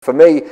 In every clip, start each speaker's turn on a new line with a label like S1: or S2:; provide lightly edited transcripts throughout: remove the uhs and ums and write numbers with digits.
S1: For me,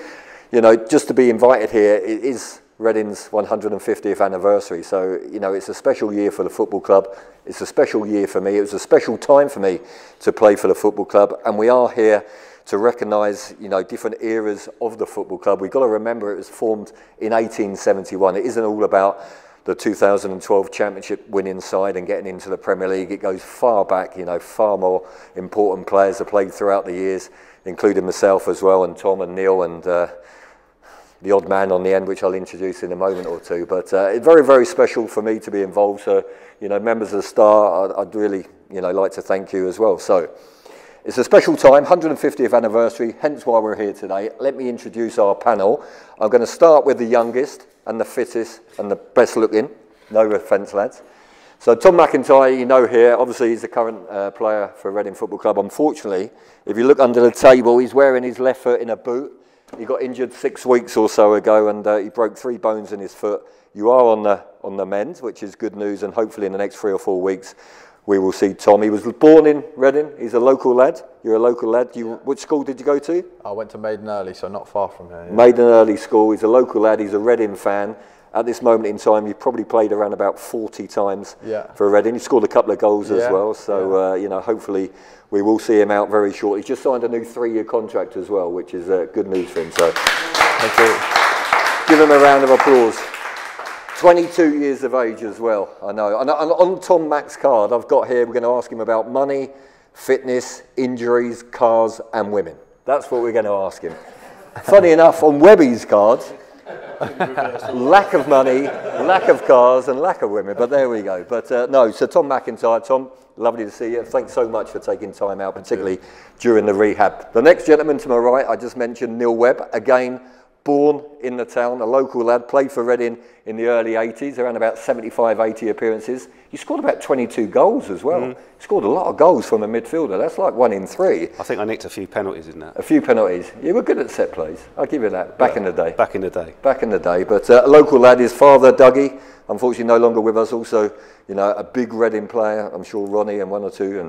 S1: you know, just to be invited here, it is Reading's 150th anniversary. So, you know, it's a special year for the football club. It's a special year for me. It was a special time for me to play for the football club. And we are here to recognise, you know, different eras of the football club. We've got to remember it was formed in 1871. It isn't all about the 2012 championship winning side and getting into the Premier League. It goes far back, you know, far more important players have played throughout the years, including myself as well, and Tom and Neil, and the odd man on the end, which I'll introduce in a moment or two. But it's very, very special for me to be involved. So, you know, members of the Star, I'd really, you know, like to thank you as well. So, it's a special time, 150th anniversary, hence why we're here today. Let me introduce our panel. I'm going to start with the youngest and the fittest and the best looking. No offence, lads. So Tom McIntyre, you know here, obviously he's the current player for Reading Football Club. Unfortunately, if you look under the table, he's wearing his left foot in a boot. He got injured 6 weeks or so ago, and he broke 3 bones in his foot. You are on the mend, which is good news, and hopefully in the next 3 or 4 weeks we will see Tom. He was born in Reading. He's a local lad. You're a local lad. Which school did you go to?
S2: I went to Maiden Early, so not far from here. Yeah.
S1: Maiden Early School. He's a local lad. He's a Reading fan. At this moment in time, you've probably played around about 40 times for Reading. He scored a couple of goals as well. So, you know, hopefully we will see him out very shortly. He's just signed a new 3-year contract as well, which is good news for him. So, thank you. Give him a round of applause. 22 years of age as well, I know. And on Tom Mack's card I've got here, we're going to ask him about money, fitness, injuries, cars and women. That's what we're going to ask him. Funny enough, on Webby's card, lack of money, lack of cars and lack of women, but there we go. But no, so Tom McIntyre, Tom, lovely to see you. Thanks so much for taking time out, particularly during the rehab. The next gentleman to my right, I just mentioned Neil Webb, again, born in the town, a local lad, played for Reading in the early 80s, around about 75, 80 appearances. He scored about 22 goals as well. He scored a lot of goals from a midfielder. That's like 1 in 3.
S3: I think I nicked a few penalties in that.
S1: A few penalties. You were good at set plays. I'll give you that. Back in the day.
S3: Back in the day.
S1: Back in the day. But a local lad, his father, Dougie, unfortunately no longer with us. Also, you know, a big Reading player. I'm sure Ronnie and one or two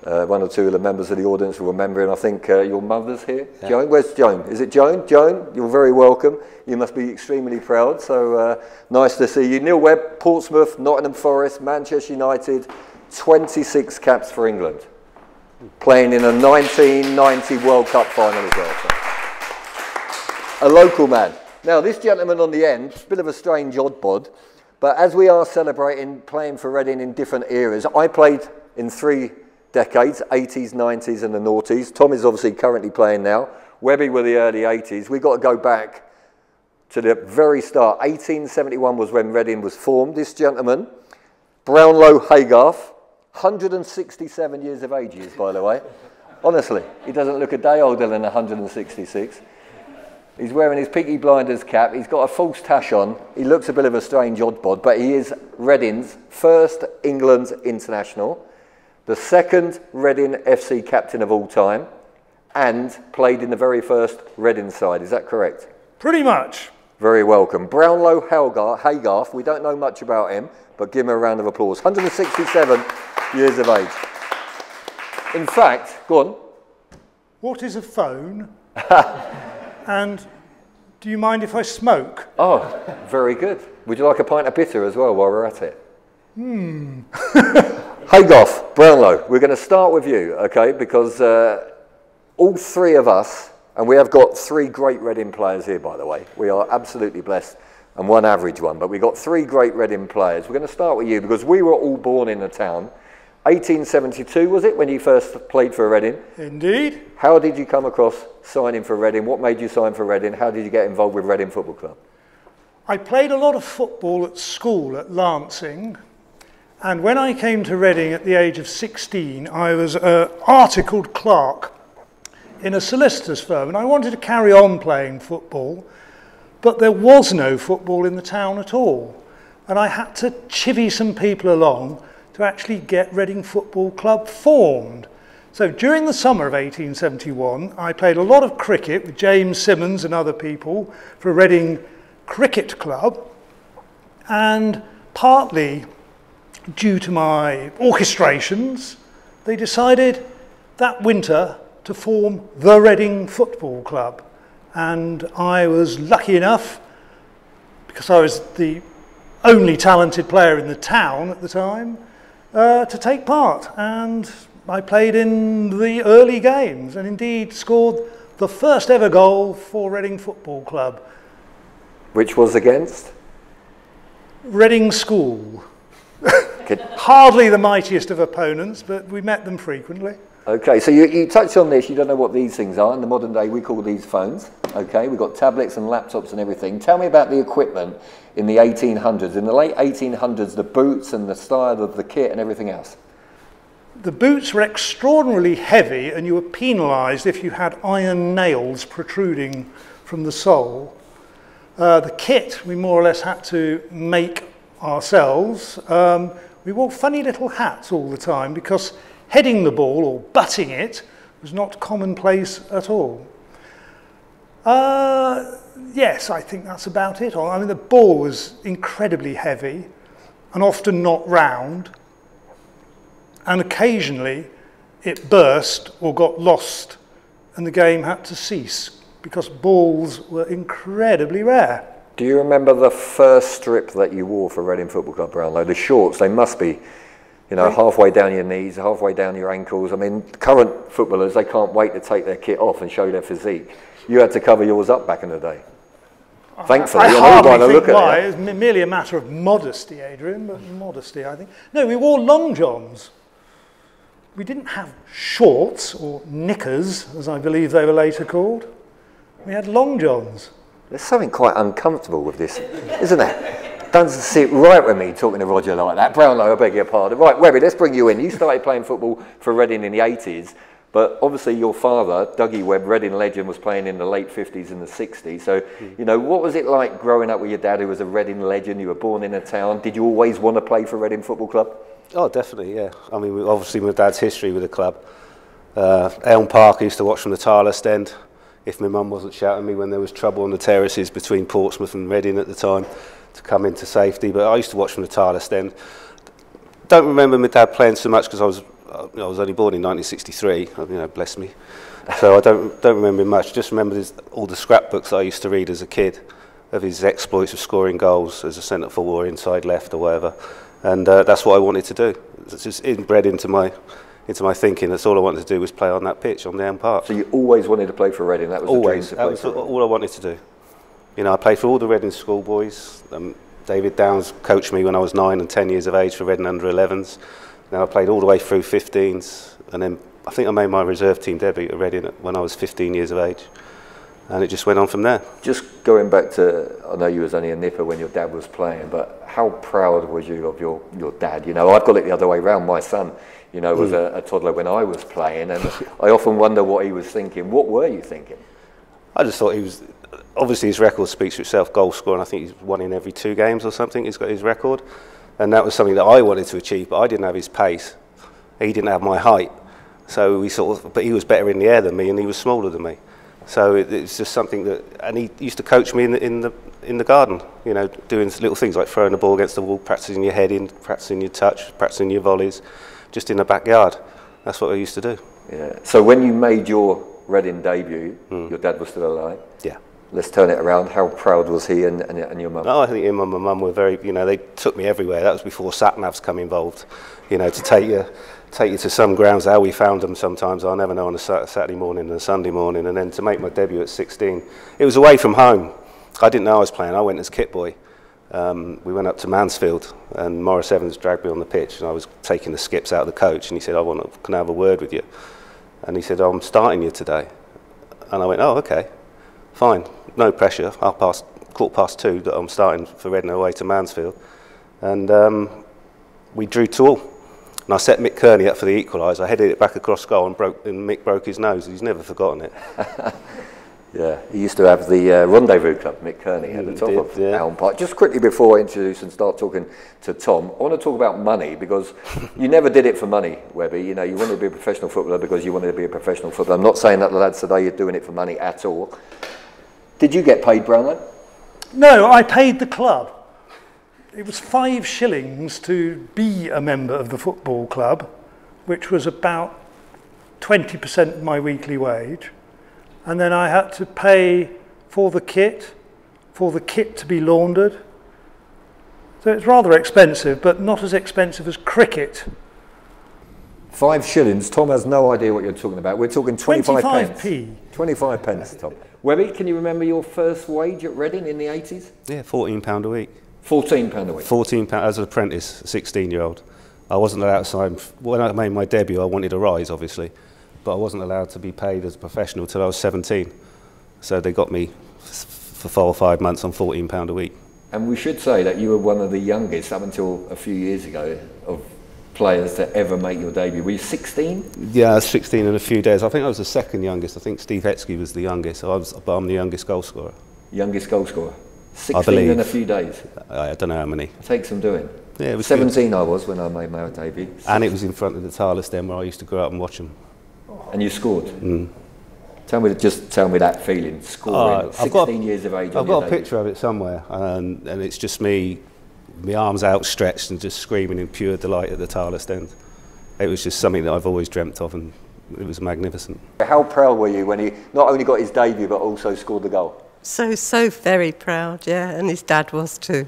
S1: of the members of the audience will remember him. I think your mother's here. Yeah. Joan, where's Joan? Is it Joan? Joan, you're very welcome. You must be extremely proud. So nice to see you. Neil Webb, Portsmouth, Nottingham Forest, Manchester United, 26 caps for England. Playing in a 1990 World Cup final as well. So. A local man. Now this gentleman on the end, a bit of a strange odd bod, but as we are celebrating playing for Reading in different eras, I played in 3 decades, 80s, 90s and the noughties. Tom is obviously currently playing now. Webby were the early 80s. We've got to go back to the very start. 1871 was when Reading was formed. This gentleman, Brownlow Haygarth, 167 years of age he is, by the way. Honestly, he doesn't look a day older than 166. He's wearing his Peaky Blinders cap. He's got a false tash on. He looks a bit of a strange odd bod, but he is Reading's first England international, the second Reading FC captain of all time, and played in the very first Reading side. Is that correct?
S4: Pretty much.
S1: Very welcome. Brownlow Haygarth, we don't know much about him, but give him a round of applause. 167 years of age. In fact, go on.
S4: What is a phone? And do you mind if I smoke?
S1: Oh, very good. Would you like a pint of bitter as well while we're at it? Haygarth, Brownlow, we're going to start with you, okay, because all 3 of us, and we have got 3 great Reading players here, by the way. We are absolutely blessed, and 1 average one, but we've got 3 great Reading players. We're going to start with you, because we were all born in the town. 1872, was it, when you first played for Reading?
S4: Indeed.
S1: How did you come across signing for Reading? What made you sign for Reading? How did you get involved with Reading Football Club?
S4: I played a lot of football at school at Lancing. And when I came to Reading at the age of 16, I was an articled clerk in a solicitor's firm, and I wanted to carry on playing football, but there was no football in the town at all. And I had to chivvy some people along to actually get Reading Football Club formed. So during the summer of 1871, I played a lot of cricket with James Simmons and other people for Reading Cricket Club, and partly due to my orchestrations, they decided that winter to form the Reading Football Club. and I was lucky enough, because I was the only talented player in the town at the time, to take part. And I played in the early games and indeed scored the first ever goal for Reading Football Club.
S1: Which was against?
S4: Reading School. Hardly the mightiest of opponents, but we met them frequently.
S1: Okay, so you touched on this, you don't know what these things are. In the modern day, we call these phones. Okay, we've got tablets and laptops and everything. Tell me about the equipment in the 1800s. In the late 1800s, the boots and the style of the kit and everything else.
S4: The boots were extraordinarily heavy, and you were penalised if you had iron nails protruding from the sole. The kit we more or less had to make ourselves. We wore funny little hats all the time because heading the ball or butting it was not commonplace at all. Yes, I think that's about it. I mean, the ball was incredibly heavy and often not round, and occasionally it burst or got lost and the game had to cease because balls were incredibly rare.
S1: Do you remember the first strip that you wore for Reading Football Club, Brownlow? The shorts, they must be, you know, halfway down your knees, halfway down your ankles. I mean, current footballers, they can't wait to take their kit off and show their physique. You had to cover yours up back in the day. Thankfully,
S4: I hardly think
S1: look
S4: why.
S1: at
S4: It was merely a matter of modesty, Adrian, but modesty, I think. No, we wore long johns. We didn't have shorts or knickers, as I believe they were later called. We had long johns.
S1: There's something quite uncomfortable with this, isn't there? Doesn't sit right with me talking to Roger like that. Brownlow, I beg your pardon. Right, Webby, let's bring you in. You started playing football for Reading in the 80s, but obviously your father, Dougie Webb, Reading legend, was playing in the late 50s and the 60s. So, you know, what was it like growing up with your dad who was a Reading legend? You were born in a town. Did you always want to play for Reading Football Club?
S3: Oh, definitely, yeah. I mean, obviously my dad's history with the club. Elm Park, I used to watch from the Tilehurst end. If my mum wasn't shouting at me when there was trouble on the terraces between Portsmouth and Reading at the time to come into safety. But I used to watch from the Tilehurst end. Don't remember my dad playing so much because I was only born in 1963, you know, bless me. So I don't remember much. Just remember all the scrapbooks that I used to read as a kid of his exploits of scoring goals as a centre forward or inside left or whatever. And that's what I wanted to do. It's just inbred into my thinking. That's all I wanted to do was play on that pitch on the Elm Park.
S1: So you always wanted to play for Reading? That was
S3: always.
S1: The dream
S3: to play for all I wanted to do. You know, I played for all the Reading schoolboys. David Downs coached me when I was 9 and 10 years of age for Reading under 11s. Now I played all the way through 15s, and then I think I made my reserve team debut at Reading when I was 15 years of age. And it just went on from there. Just
S1: going back to, I know you was only a nipper when your dad was playing, but how proud was you of your dad? You know, I've got it the other way around. My son, you know, was a toddler when I was playing, and I often wonder what he was thinking. What were you thinking?
S3: I just thought he was, obviously his record speaks for itself, goal scoring. I think he's won in every 2 games or something. He's got his record. And that was something that I wanted to achieve, but I didn't have his pace. He didn't have my height. So but he was better in the air than me, and he was smaller than me. So it's just something that, and he used to coach me in the garden, you know, doing little things like throwing the ball against the wall, practicing your heading, practicing your touch, practicing your volleys, just in the backyard. That's what I used to do.
S1: Yeah. So when you made your Reading debut, your dad was still alive?
S3: Yeah.
S1: Let's turn it around. How proud was he and your mum?
S3: Oh, I think him and my mum were very, you know, they took me everywhere. That was before sat-navs come involved, you know, to take you to some grounds. How we found them sometimes, I'll never know, on a Saturday morning and a Sunday morning. And then to make my debut at 16, it was away from home. I didn't know I was playing. I went as kit boy. We went up to Mansfield, and Maurice Evans dragged me on the pitch, and I was taking the skips out of the coach, and he said, can I have a word with you? And he said, I'm starting you today. And I went, oh, okay, fine, no pressure. 2:15 that I'm starting for Reading away to Mansfield. And we drew 2-2. And I set Mick Kearney up for the equaliser. I headed it back across goal, and Mick broke his nose. He's never forgotten it.
S1: Yeah, he used to have the Rendezvous Club, Mick Kearney, at the top of Elm Park. Just quickly before I introduce and start talking to Tom, I want to talk about money, because you never did it for money, Webby. You know, you wanted to be a professional footballer because you wanted to be a professional footballer. I'm not saying that the lads today are doing it for money at all. Did you get paid, Brownlow?
S4: No, I paid the club. It was 5 shillings to be a member of the football club, which was about 20% of my weekly wage. And then I had to pay for the kit to be laundered. So it's rather expensive, but not as expensive as cricket.
S1: 5 shillings. Tom has no idea what you're talking about. We're talking 25 pence.
S4: 25p.
S1: 25 pence, Tom. Webby, can you remember your first wage at Reading in the 80s?
S3: Yeah, £14 a week.
S1: £14 a week.
S3: £14 as an apprentice, a 16-year-old. I wasn't allowed to sign. When I made my debut, I wanted a rise, obviously, but I wasn't allowed to be paid as a professional till I was 17. So they got me for 4 or 5 months on £14 a week.
S1: And we should say that you were one of the youngest, up until a few years ago, of players to ever make your debut. Were you 16?
S3: Yeah, I was 16 in a few days. I think I was the second youngest. I think Steve Hetsky was the youngest, but I'm the youngest goal scorer.
S1: Youngest goal scorer? 16
S3: I believe.
S1: in a few days?
S3: I don't know how many.
S1: It takes some doing.
S3: Yeah, it was
S1: 17
S3: good.
S1: I was when I made my debut. 16.
S3: And it was in front of the Tarless Den where I used to go out and watch them.
S1: And you scored?
S3: Mm.
S1: Just tell me that feeling, scoring, 16 years of age.
S3: I've got a picture of it somewhere, and it's just me, my arms outstretched and just screaming in pure delight at the Tarless Den. It was just something that I've always dreamt of, and it was magnificent.
S1: How proud were you when he not only got his debut but also scored the goal?
S5: So very proud, yeah, and his dad was too.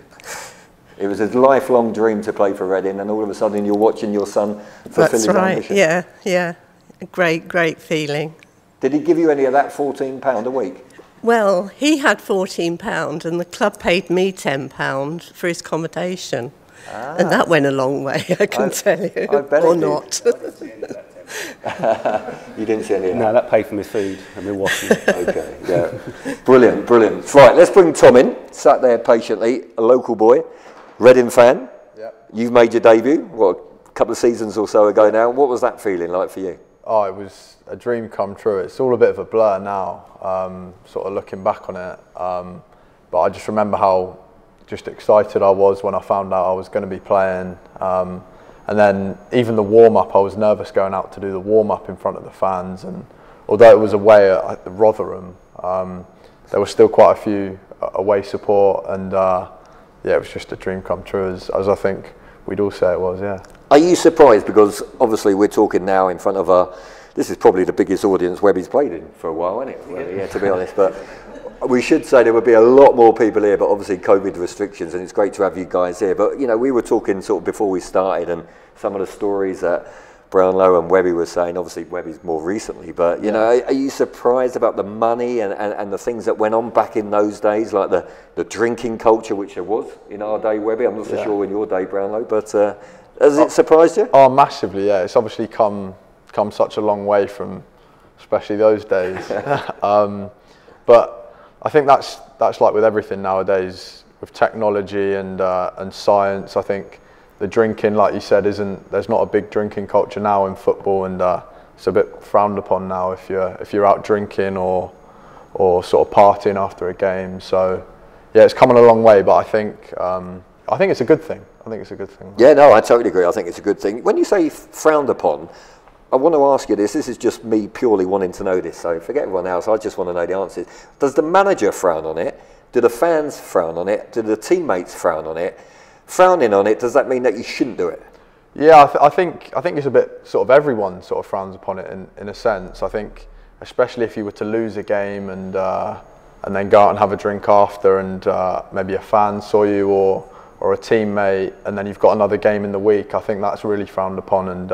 S1: It was a lifelong dream to play for Reading, and all of a sudden you're watching your son fulfill his ambition.
S5: That's right, yeah. A great feeling.
S1: Did he give you any of that £14 a week?
S5: Well, he had £14 and the club paid me £10 for his accommodation. Ah. And that went a long way, I can tell you.
S1: I bet
S5: or not.
S1: You didn't see any of that?
S3: No, that paid for my food and my washing.
S1: Okay, yeah. Brilliant. Right, let's bring Tom in. Sat there patiently, a local boy, Reading fan.
S2: Yep.
S1: You've made your debut, a couple of seasons or so ago now. What was that feeling like for you?
S2: Oh, it was a dream come true. It's all a bit of a blur now, sort of looking back on it. But I just remember how just excited I was when I found out I was going to be playing. And then even the warm-up, I was nervous going out to do the warm-up in front of the fans. And although it was away at Rotherham, there was still quite a few away support. And yeah, it was just a dream come true, as I think we'd all say it was, yeah.
S1: Are you surprised? Because obviously we're talking now in front of this is probably the biggest audience Webby's played in for a while, isn't it? Well, yeah, to be honest. But we should say there would be a lot more people here, but obviously COVID restrictions, and it's great to have you guys here. But, you know, we were talking sort of before we started, and some of the stories that Brownlow and Webby were saying, obviously Webby's more recently, but, you know, are you surprised about the money and the things that went on back in those days, like the drinking culture, which there was in our day, Webby? I'm not so sure in your day, Brownlow, but has it surprised you?
S2: Oh, massively, yeah. It's obviously come such a long way from especially those days. But I think that's like with everything nowadays, with technology and science. I think the drinking, like you said, there's not a big drinking culture now in football, and it's a bit frowned upon now if you're out drinking or sort of partying after a game. So yeah, it's coming a long way, but I think it's a good thing. I think it's a good thing.
S1: Yeah, no, I totally agree. I think it's a good thing. When you say frowned upon, I want to ask you this. This is just me purely wanting to know this, so forget everyone else. I just want to know the answers. Does the manager frown on it? Do the fans frown on it? Do the teammates frown on it? Frowning on it, does that mean that you shouldn't do it?
S2: Yeah, I think it's a bit sort of everyone sort of frowns upon it in a sense. I think especially if you were to lose a game and then go out and have a drink after, and maybe a fan saw you or a teammate, and then you've got another game in the week. I think that's really frowned upon, and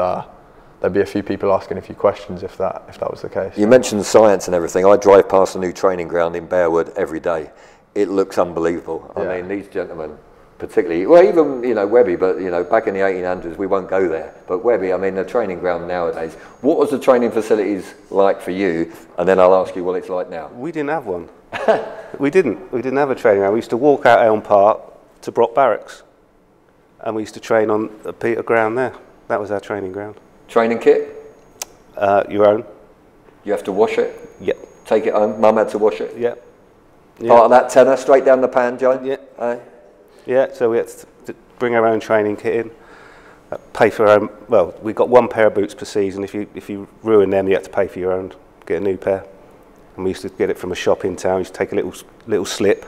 S2: there'd be a few people asking a few questions if that was the case.
S1: You mentioned science and everything. I drive past a new training ground in Bearwood every day. It looks unbelievable.
S2: Yeah.
S1: I mean, these gentlemen, particularly, well, even, you know, Webby, but, you know, back in the 1800s, we won't go there. But Webby, I mean, the training ground nowadays, what was the training facilities like for you? And then I'll ask you what it's like now.
S3: We didn't have one. We didn't have a training ground. We used to walk out Elm Park to Brock Barracks, and we used to train on a Peter ground there. That was our training ground.
S1: Training kit?
S3: Your own.
S1: You have to wash it?
S3: Yep.
S1: Take it home? Mum had to wash it?
S3: Yep.
S1: Part of that tenner, straight down the pan, John?
S3: Yeah. Yeah, so we had to bring our own training kit in, pay for our own. Well, we got one pair of boots per season. If you ruin them, you had to pay for your own, get a new pair. And we used to get it from a shop in town. We used to take a little slip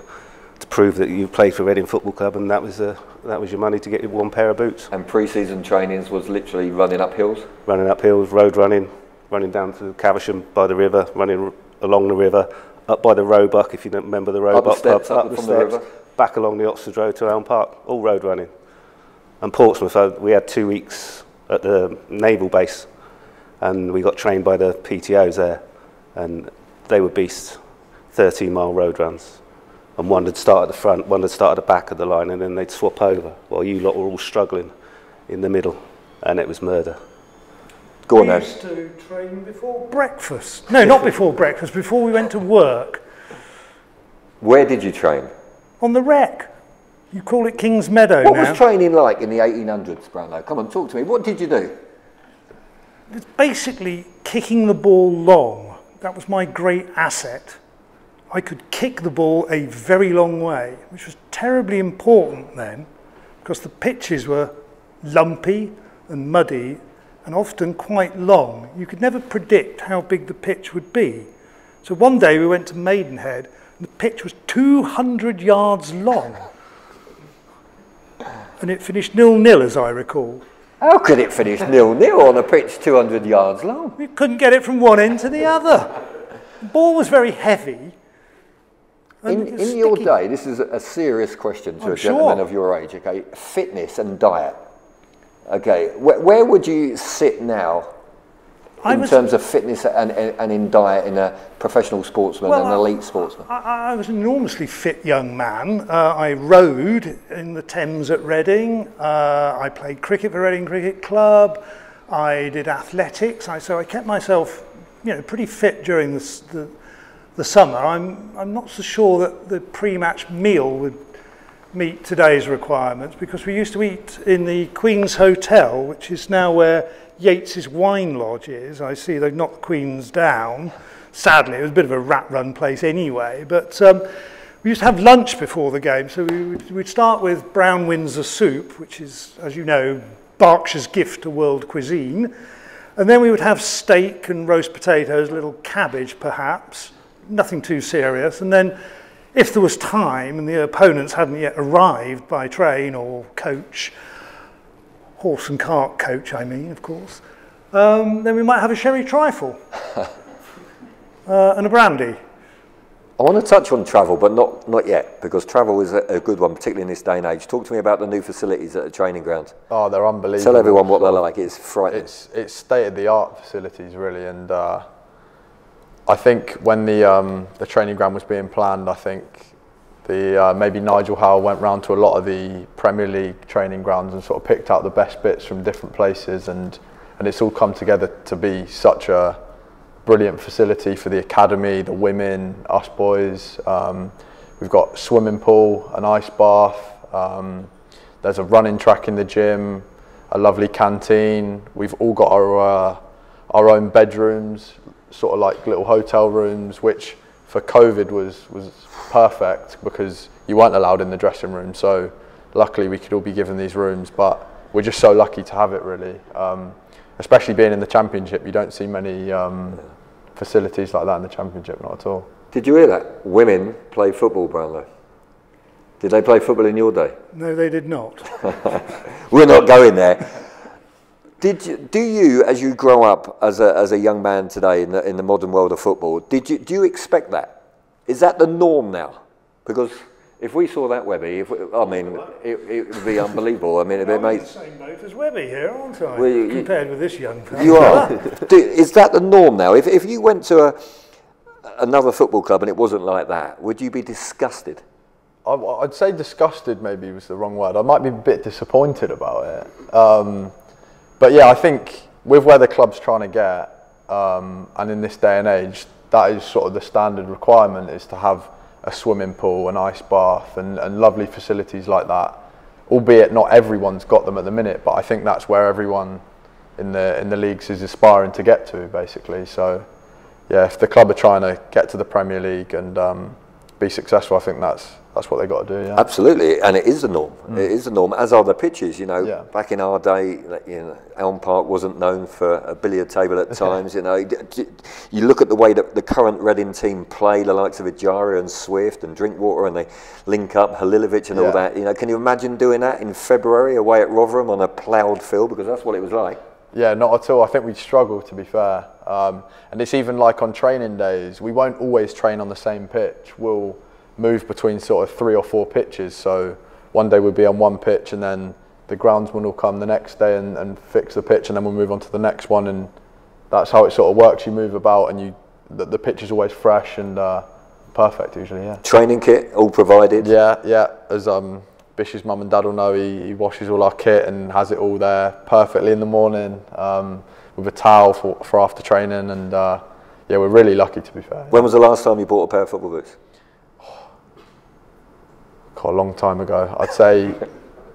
S3: to prove that you played for Reading Football Club, and that was your money to get you one pair of boots.
S1: And pre-season trainings was literally running up hills?
S3: Running up hills, road running down to Caversham by the river, running along the river, up by the Roebuck, if you don't remember the Roebuck
S1: steps,
S3: pub,
S1: up
S3: up the
S1: from
S3: steps,
S1: the river.
S3: back along the Oxford Road to Elm Park, all road running. And Portsmouth, we had 2 weeks at the naval base, and we got trained by the PTOs there, and they were beasts, 13-mile road runs. And one would start at the front, one would start at the back of the line, and then they'd swap over while you lot were all struggling in the middle, and it was murder.
S1: Go on
S4: We
S1: then.
S4: used to train before breakfast. No, not before breakfast, before we went to work.
S1: Where did you train?
S4: On the wreck. You call it King's Meadow
S1: What
S4: now.
S1: was training like in the 1800s, Brownlow? Come on, talk to me. What did you do?
S4: It's basically kicking the ball long. That was my great asset. I could kick the ball a very long way, which was terribly important then, because the pitches were lumpy and muddy and often quite long. You could never predict how big the pitch would be. So one day we went to Maidenhead and the pitch was 200 yards long. And it finished 0-0, as I recall.
S1: How could it finish 0-0 on a pitch 200 yards long?
S4: We couldn't get it from one end to the other. The ball was very heavy. And it was
S1: In your
S4: sticky.
S1: day, this is a serious question to
S4: I'm
S1: a gentleman
S4: sure.
S1: of your age, okay? Fitness and diet. Okay, where would you sit now in terms of fitness and in diet in a professional sportsman and an elite sportsman?
S4: I was an enormously fit young man. I rowed in the Thames at Reading. I played cricket for Reading Cricket Club. I did athletics. So I kept myself, pretty fit during the summer. I'm not so sure that the pre-match meal would meet today's requirements, because we used to eat in the Queen's Hotel, which is now where Yates's Wine Lodge is. I see they've knocked the Queen's down. Sadly, it was a bit of a rat-run place anyway, but we used to have lunch before the game. So we'd start with brown Windsor soup, which is, as you know, Berkshire's gift to world cuisine. And then we would have steak and roast potatoes, a little cabbage perhaps, nothing too serious. And then if there was time and the opponents hadn't yet arrived by train or coach, horse and cart coach, I mean, of course, then we might have a sherry trifle and a brandy.
S1: I want to touch on travel, but not yet, because travel is a good one, particularly in this day and age. Talk to me about the new facilities at the training ground.
S2: Oh, they're unbelievable.
S1: Tell everyone what they're like. It's frightening.
S2: It's state-of-the-art facilities, really, and I think when the training ground was being planned, I think maybe Nigel Howe went round to a lot of the Premier League training grounds and sort of picked out the best bits from different places, and it's all come together to be such a brilliant facility for the academy, the women, us boys. We've got swimming pool, an ice bath, there's a running track in the gym, a lovely canteen. We've all got our own bedrooms, sort of like little hotel rooms, which for COVID was perfect because you weren't allowed in the dressing room. So luckily we could all be given these rooms, but we're just so lucky to have it, really. Especially being in the Championship, you don't see many facilities like that in the Championship, not at all.
S1: Did you hear that? Women play football, Brownlow. Did they play football in your day?
S4: No, they did not.
S1: We're not going there. Do you, as you grow up as a young man today in the modern world of football, do you expect that? Is that the norm now? Because if we saw that, Webby, it would be unbelievable. I mean, it'd be
S4: I'm in
S1: amazing.
S4: the same boat as Webby here, aren't I?
S1: Well,
S4: compared with this young fella.
S1: You are. Is that the norm now? If you went to another football club and it wasn't like that, would you be disgusted?
S2: I'd say disgusted maybe was the wrong word. I might be a bit disappointed about it. But yeah, I think with where the club's trying to get, and in this day and age, that is sort of the standard requirement, is to have a swimming pool, an ice bath, and lovely facilities like that. Albeit not everyone's got them at the minute, but I think that's where everyone in the leagues is aspiring to get to, basically. So yeah, if the club are trying to get to the Premier League and be successful, I think that's what they've got to do. Yeah.
S1: Absolutely, and it is the norm. It is the norm, as are the pitches.
S2: Yeah.
S1: Back in our day, Elm Park wasn't known for a billiard table at times. You look at the way that the current Reading team play, the likes of Ijara and Swift and Drinkwater, and they link up Halilovic and all that. Can you imagine doing that in February away at Rotherham on a ploughed field? Because that's what it was like.
S2: Yeah, not at all. I think we'd struggle, to be fair. And it's even like on training days, we won't always train on the same pitch. We'll move between sort of 3 or 4 pitches. So one day we'll be on one pitch, and then the groundsman will come the next day and fix the pitch, and then we'll move on to the next one. And that's how it sort of works. You move about, and the pitch is always fresh and perfect usually, yeah.
S1: Training kit, all provided?
S2: Yeah. As Bish's mum and dad will know, he washes all our kit and has it all there perfectly in the morning with a towel for after training, and yeah, we're really lucky, to be fair.
S1: When was the last time you bought a pair of football boots?
S2: God, a long time ago. I'd say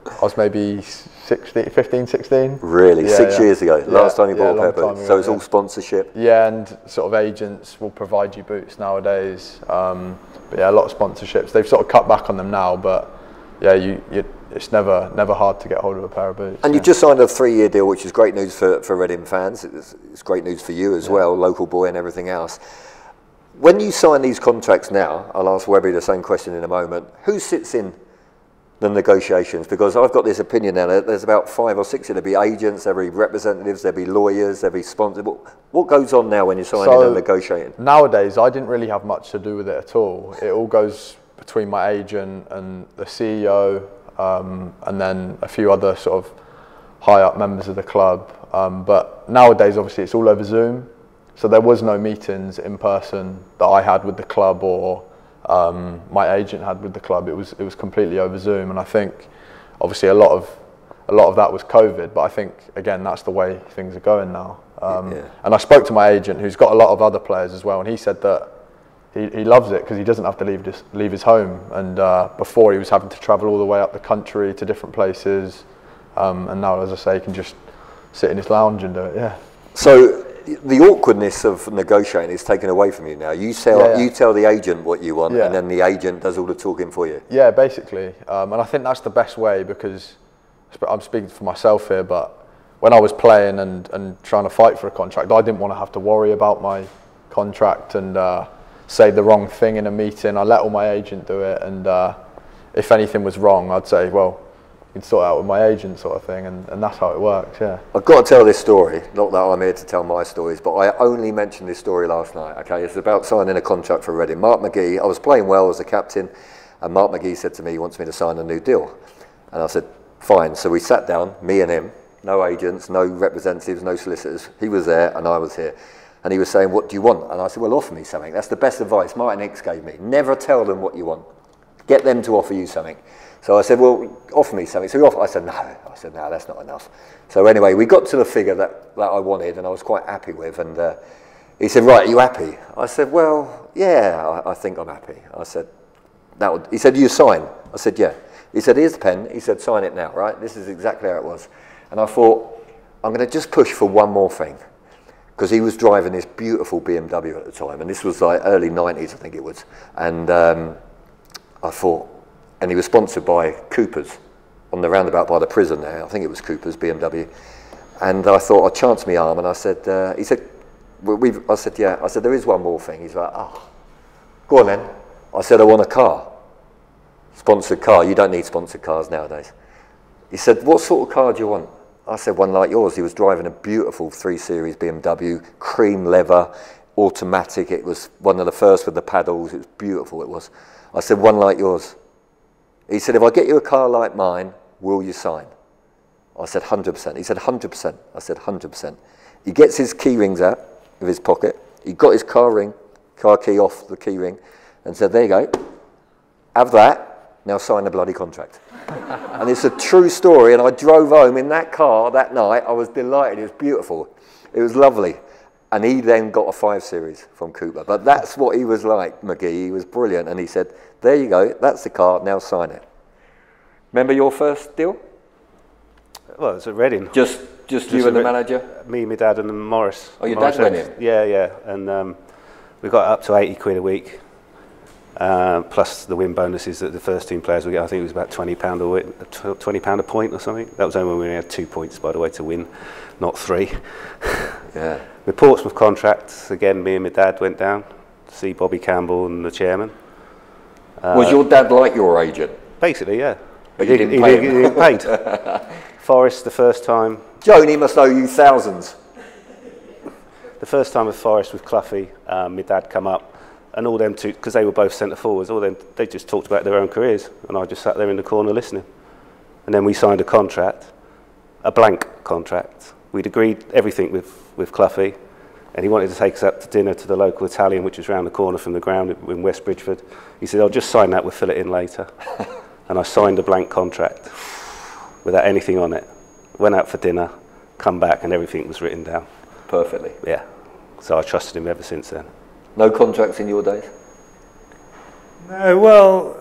S2: I was maybe 15, 16.
S1: Really?
S2: Yeah,
S1: 6 years ago? Last time you bought a pair of
S2: long
S1: boots?
S2: time
S1: So
S2: ago,
S1: it's all sponsorship?
S2: Yeah, and sort of agents will provide you boots nowadays. But yeah, a lot of sponsorships. They've sort of cut back on them now, but yeah, it's never hard to get hold of a pair of boots.
S1: And you've just signed a 3-year deal, which is great news for Reading fans. It's great news for you as well, local boy and everything else. When you sign these contracts now, I'll ask Webby the same question in a moment, who sits in the negotiations? Because I've got this opinion now that there's about 5 or 6, there'll be agents, there'll be representatives, there'll be lawyers, there'll be sponsors. What goes on now when you're signing and negotiating?
S2: Nowadays, I didn't really have much to do with it at all. It all goes between my agent and the CEO, and then a few other sort of high up members of the club. But nowadays, obviously, it's all over Zoom. So there was no meetings in person that I had with the club or my agent had with the club. It was completely over Zoom, and I think obviously a lot of that was COVID. But I think again that's the way things are going now. And I spoke to my agent, who's got a lot of other players as well, and he said that he loves it because he doesn't have to leave his home. And before he was having to travel all the way up the country to different places, and now, as I say, he can just sit in his lounge and do it. Yeah.
S1: So the awkwardness of negotiating is taken away from you now. You tell the agent what you want, and then the agent does all the talking for you.
S2: Yeah, basically. And I think that's the best way, because I'm speaking for myself here, but when I was playing and trying to fight for a contract, I didn't want to have to worry about my contract and say the wrong thing in a meeting. I let all my agent do it, and if anything was wrong, I'd say, well, you can sort it out with my agent, sort of thing, and that's how it works, yeah.
S1: I've got to tell this story, not that I'm here to tell my stories, but I only mentioned this story last night, okay? It's about signing a contract for Reading. Mark McGee, I was playing well as a captain, and Mark McGee said to me he wants me to sign a new deal. And I said, fine. So we sat down, me and him, no agents, no representatives, no solicitors. He was there and I was here. And he was saying, what do you want? And I said, well, offer me something. That's the best advice Martin Hicks gave me. Never tell them what you want. Get them to offer you something. So I said, well, offer me something. So I said, no. I said, no, that's not enough. So anyway, we got to the figure that I wanted and I was quite happy with. And he said, right, are you happy? I said, well, yeah, I think I'm happy. I said, he said, you sign? I said, yeah. He said, here's the pen. He said, sign it now, right? This is exactly how it was. And I thought, I'm going to just push for one more thing. Because he was driving this beautiful BMW at the time. And this was like early 90s, I think it was. And I thought, and he was sponsored by Cooper's on the roundabout by the prison there. I think it was Cooper's BMW. And I thought, I'd chance my arm. And I said, he said, I said, yeah. I said, there is one more thing. He's like, oh, go on then. I said, I want a car. Sponsored car. You don't need sponsored cars nowadays. He said, what sort of car do you want? I said, one like yours. He was driving a beautiful 3 Series BMW, cream leather, automatic. It was one of the first with the paddles. It was beautiful, it was. I said, one like yours. He said, if I get you a car like mine, will you sign? I said, 100%. He said, 100%. I said, 100%. He gets his key rings out of his pocket. He got his car key off the key ring and said, there you go. Have that. Now sign the bloody contract. And it's a true story. And I drove home in that car that night. I was delighted. It was beautiful. It was lovely. And he then got a 5 Series from Cooper. But that's what he was like, McGee. He was brilliant. And he said, there you go. That's the car. Now sign it. Remember your first deal?
S3: Well, it was at Reading.
S1: Just you and the manager?
S3: Me, my dad and Morris.
S1: Oh, your dad went in?
S3: Yeah. And we got up to 80 quid a week. Plus the win bonuses that the first team players would get. I think it was about £20 a point or something. That was only when we had 2 points, by the way, to win, not 3.
S1: Yeah.
S3: The Portsmouth contracts, again, me and my dad went down to see Bobby Campbell and the chairman.
S1: Was your dad like your agent?
S3: Basically, yeah.
S1: But you didn't pay him?
S3: He didn't pay. Forest, the first time,
S1: Joan, he must owe you thousands.
S3: The first time with Forest with Cloughie, my dad come up, and all them two, because they were both centre forwards, all them, they just talked about their own careers, and I just sat there in the corner listening. And then we signed a contract, a blank contract. We'd agreed everything with Cloughie, and he wanted to take us up to dinner to the local Italian, which was round the corner from the ground in West Bridgeford. He said, I'll just sign that, we'll fill it in later. And I signed a blank contract without anything on it. Went out for dinner, come back, and everything was written down.
S1: Perfectly.
S3: Yeah. So I trusted him ever since then.
S1: No contracts in your days?
S4: No, well,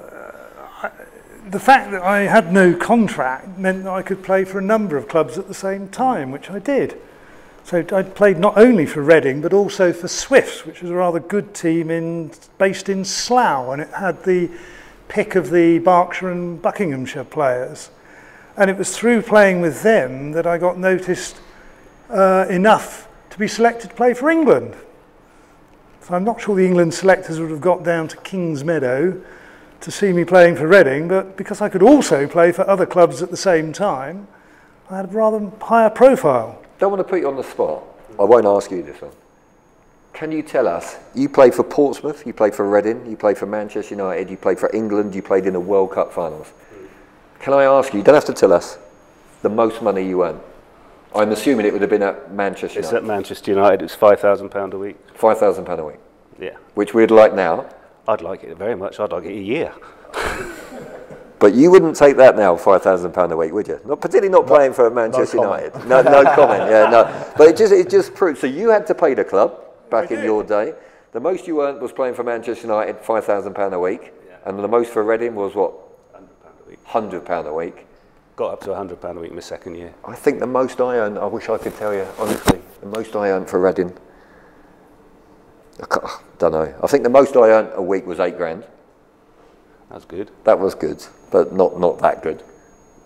S4: the fact that I had no contract meant that I could play for a number of clubs at the same time, which I did. So I played not only for Reading, but also for Swifts, which was a rather good team based in Slough, and it had the pick of the Berkshire and Buckinghamshire players. And it was through playing with them that I got noticed enough to be selected to play for England. So I'm not sure the England selectors would have got down to Kingsmeadow to see me playing for Reading, but because I could also play for other clubs at the same time, I had a rather higher profile.
S1: Don't want to put you on the spot. I won't ask you this one. Can you tell us, you played for Portsmouth, you played for Reading, you played for Manchester United, you played for England, you played in the World Cup finals. Can I ask you don't have to tell us, the most money you earned? I'm assuming it would have been at Manchester United.
S3: It's at Manchester United, it's £5,000 a week.
S1: £5,000 a week?
S3: Yeah.
S1: Which we'd like now?
S3: I'd like it very much, I'd like it a year.
S1: But you wouldn't take that now, £5,000 a week, would you? Not particularly not playing for Manchester United. No comment. Yeah, no. But it just proves. So you had to pay the club back in your day. The most you earned was playing for Manchester United, £5,000 a week, and the most for Reading was what?
S3: £100 a week.
S1: £100 a week.
S3: Got up to £100 a week in my second year.
S1: I think the most I earned, I wish I could tell you honestly, the most I earned for Reading, I don't know. I think the most I earned a week was £8 grand.
S3: That's good.
S1: That was good, but not that good.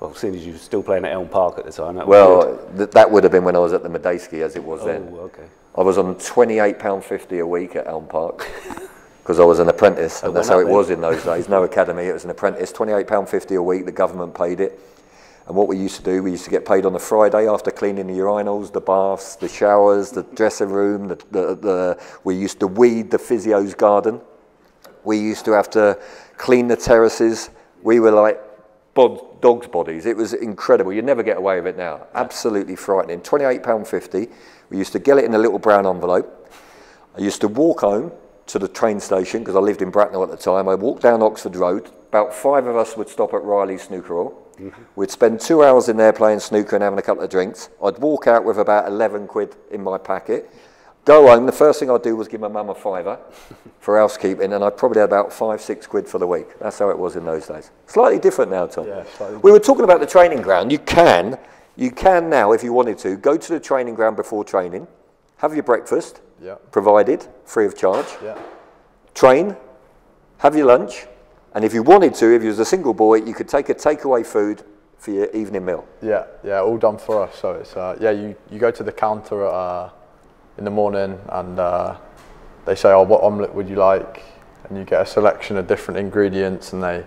S3: Well, seeing as you were still playing at Elm Park at the time, that was
S1: well, that would have been when I was at the Medeski as it was then.
S3: Oh, okay.
S1: I was on £28.50 a week at Elm Park because I was an apprentice, and that's how it was in those days. No academy, it was an apprentice. £28.50 a week, the government paid it. And what we used to do, we used to get paid on the Friday after cleaning the urinals, the baths, the showers, the dressing room. We used to weed the physio's garden. We used to have to clean the terraces. We were like dogs' bodies. It was incredible. You never get away with it now. Absolutely frightening. £28.50. We used to get it in a little brown envelope. I used to walk home to the train station because I lived in Bracknell at the time. I walked down Oxford Road. About 5 of us would stop at Riley's Snooker Hall. We'd spend 2 hours in there playing snooker and having a couple of drinks. I'd walk out with about 11 quid in my packet. Go home, the first thing I'd do was give my mum a £5 for housekeeping, and I'd probably have about 5-6 quid for the week. That's how it was in those days. Slightly different now, Tom.
S2: Yeah, slightly.
S1: We were talking about the training ground. You can now, if you wanted to, go to the training ground before training, have your breakfast, provided, free of charge, train, have your lunch, and if you wanted to, if you was a single boy, you could take a takeaway food for your evening meal.
S2: Yeah, all done for us. So it's you go to the counter in the morning, and they say, oh, what omelette would you like? And you get a selection of different ingredients, and they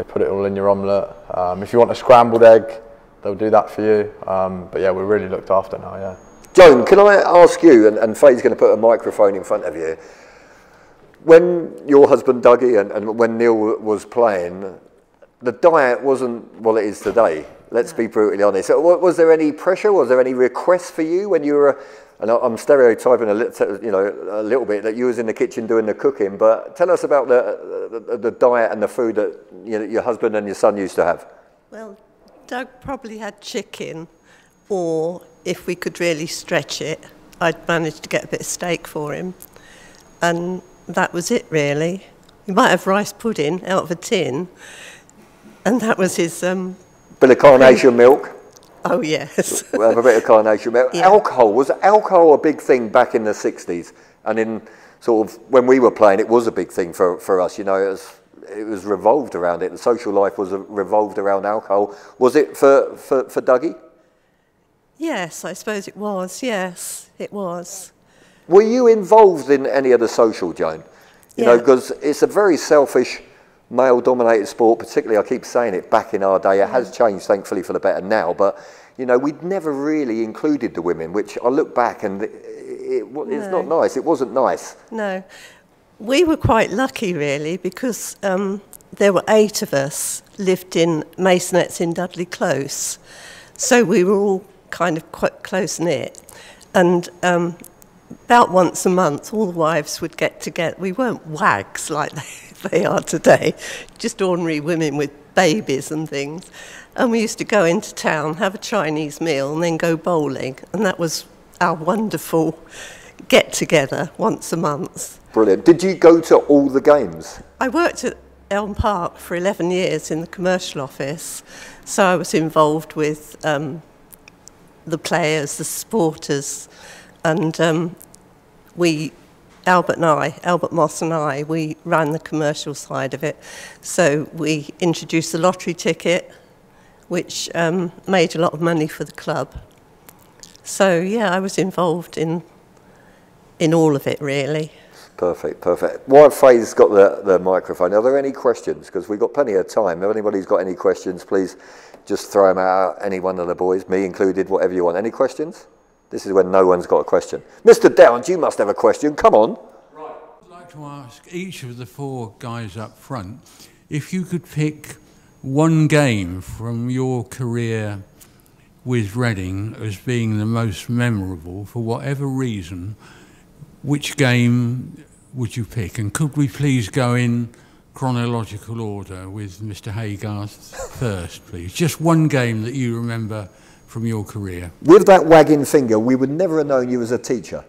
S2: put it all in your omelette. If you want a scrambled egg, they'll do that for you. But yeah, we're really looked after now, yeah.
S1: Joan, can I ask you, and Faye's going to put a microphone in front of you, when your husband Dougie and when Neil was playing, the diet wasn't what it is today. Let's be brutally honest. Was there any pressure? Was there any requests for you when you were? And I'm stereotyping a little bit that you was in the kitchen doing the cooking. But tell us about the diet and the food that your husband and your son used to have.
S5: Well, Doug probably had chicken, or if we could really stretch it, I'd managed to get a bit of steak for him, and that was it really. He might have rice pudding out of a tin, and that was his...
S1: bit of carnation milk.
S5: Oh, yes.
S1: We'll have a bit of carnation milk. Yeah. Was alcohol a big thing back in the 60s? And in sort of, when we were playing, it was a big thing for us, it was revolved around it. The social life was revolved around alcohol. Was it for Dougie?
S5: Yes, I suppose it was. Yes, it was.
S1: Were you involved in any of the social, Joan? You know, because it's a very selfish, male-dominated sport, particularly, I keep saying it, back in our day. It has changed, thankfully, for the better now, but, you know, we'd never really included the women, which I look back and it's not nice. It wasn't nice.
S5: No. We were quite lucky, really, because there were 8 of us lived in Masonettes in Dudley Close. So we were all kind of quite close-knit. And about once a month, all the wives would get together. We weren't wags like they are today, just ordinary women with babies and things. And we used to go into town, have a Chinese meal, and then go bowling. And that was our wonderful get-together once a month.
S1: Brilliant. Did you go to all the games?
S5: I worked at Elm Park for 11 years in the commercial office, so I was involved with the players, the supporters, and Albert Moss and I, we ran the commercial side of it. So we introduced the lottery ticket, which made a lot of money for the club. So yeah, I was involved in all of it, really. Perfect,
S1: perfect. While Faye's got the microphone, are there any questions? Because we've got plenty of time. If anybody's got any questions, please just throw them out, any one of the boys, me included, whatever you want. Any questions? This is when no one's got a question. Mr. Downs, you must have a question. Come on.
S6: Right. I'd like to ask each of the 4 guys up front, if you could pick one game from your career with Reading as being the most memorable, for whatever reason, which game would you pick? And could we please go in chronological order with Mr. Haygarth first, please? Just one game that you remember from your career.
S1: With that wagging finger, we would never have known you as a teacher.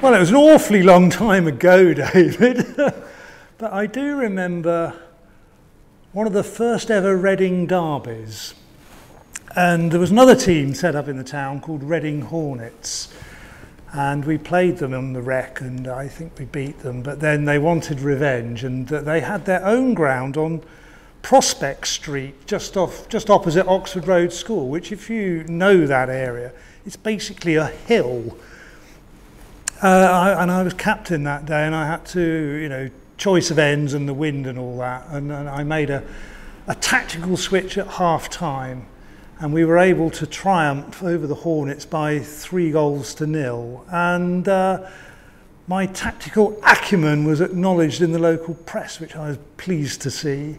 S4: Well, it was an awfully long time ago, David. But I do remember one of the first ever Reading derbies. And there was another team set up in the town called Reading Hornets. And we played them on the Rec, and I think we beat them. But then they wanted revenge, and they had their own ground on Prospect Street, just opposite Oxford Road School, which, if you know that area, it's basically a hill. And I was captain that day, and I had to, you know, choice of ends and the wind and all that. And I made a tactical switch at half-time, and we were able to triumph over the Hornets by 3-0. And my tactical acumen was acknowledged in the local press, which I was pleased to see.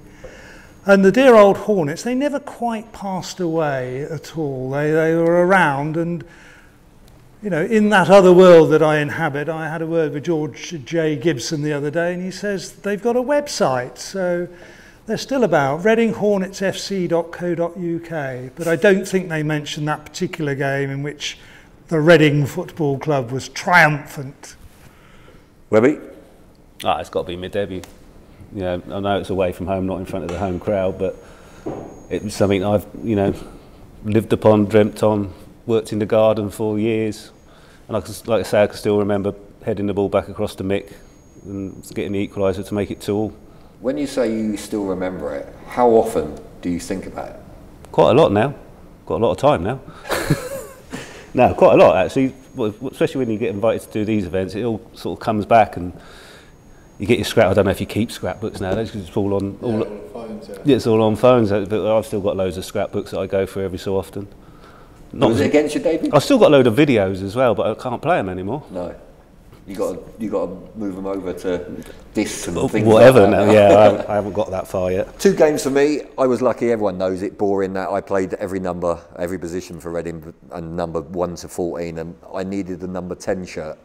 S4: And the dear old Hornets, they never quite passed away at all. They were around, and you know, in that other world that I inhabit, I had a word with George J. Gibson the other day, and he says they've got a website, so they're still about, readinghornetsfc.co.uk. But I don't think they mentioned that particular game in which the Reading Football Club was triumphant.
S1: Webby?
S3: It's got to be my debut. Yeah, I know it's away from home, not in front of the home crowd, but it was something I've, you know, lived upon, dreamt on, worked in the garden for years, and like I say, I can still remember heading the ball back across the Mick and getting the equaliser to make it 2-2.
S1: When you say you still remember it, how often do you think about it?
S3: Quite a lot now. Got a lot of time now. No, quite a lot actually, especially when you get invited to do these events, it all sort of comes back, and you get your scrap. I don't know if you keep scrapbooks nowadays because it's all on. All phones, yeah, it's all on phones. But I've still got loads of scrapbooks that I go through every so often.
S1: Was it against you, David?
S3: I've still got a load of videos as well, but I can't play them anymore.
S1: No, you got to move them over to discs and things.
S3: Whatever
S1: like that.
S3: now. Yeah, I haven't got that far yet.
S1: 2 games for me. I was lucky. Everyone knows it. Boring that I played every position for Reading, and number 1 to 14, and I needed the number 10 shirt.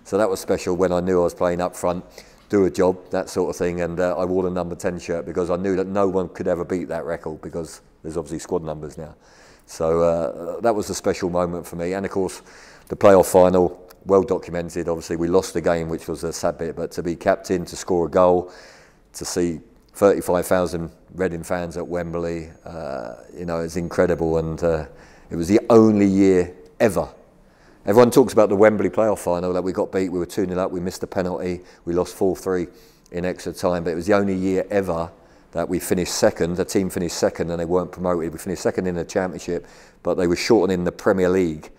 S1: So that was special when I knew I was playing up front. Do a job, that sort of thing, and I wore the number 10 shirt because I knew that no one could ever beat that record because there's obviously squad numbers now. So that was a special moment for me, and of course the playoff final, well documented. Obviously we lost the game, which was a sad bit, but to be captain, to score a goal, to see 35,000 Reading fans at Wembley, you know, it's incredible, and it was the only year ever. Everyone talks about the Wembley playoff final that we got beat. We were 2-0 up. We missed a penalty. We lost 4-3 in extra time. But it was the only year ever that we finished second. The team finished second and they weren't promoted. We finished second in the championship, but they were shortening the Premier League.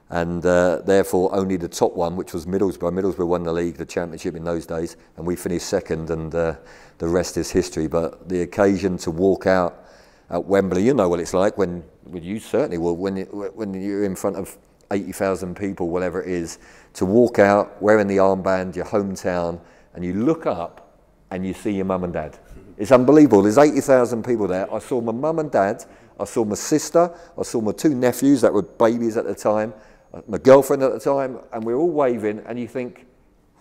S1: And therefore only the top one, which was Middlesbrough. Middlesbrough won the league, the championship in those days, and we finished second, and the rest is history. But the occasion to walk out at Wembley. You know what it's like when you certainly will, when you're in front of 80,000 people, whatever it is, to walk out wearing the armband, your hometown, and you look up and you see your mum and dad. It's unbelievable. There's 80,000 people there. I saw my mum and dad, I saw my sister, I saw my 2 nephews that were babies at the time, my girlfriend at the time, and we're all waving, and you think,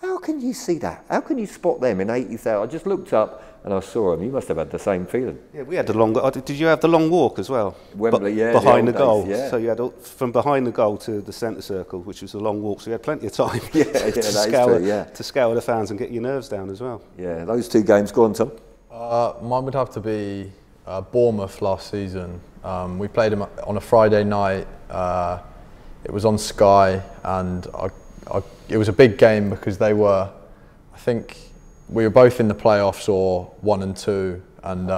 S1: how can you see that? How can you spot them in 80,000? I just looked up and I saw them. You must have had the same feeling.
S3: Yeah, we had the long. Did you have the long walk as well?
S1: Wembley, yeah.
S3: Behind the goal.
S1: Days, yeah.
S3: So you had from behind the goal to the centre circle, which was a long walk. So you had plenty of time to scour the fans and get your nerves down as well.
S1: Yeah, those 2 games. Go on, Tom.
S2: Mine would have to be Bournemouth last season. We played them on a Friday night. It was on Sky, and it was a big game because they were, I think, we were both in the playoffs or 1 and 2, and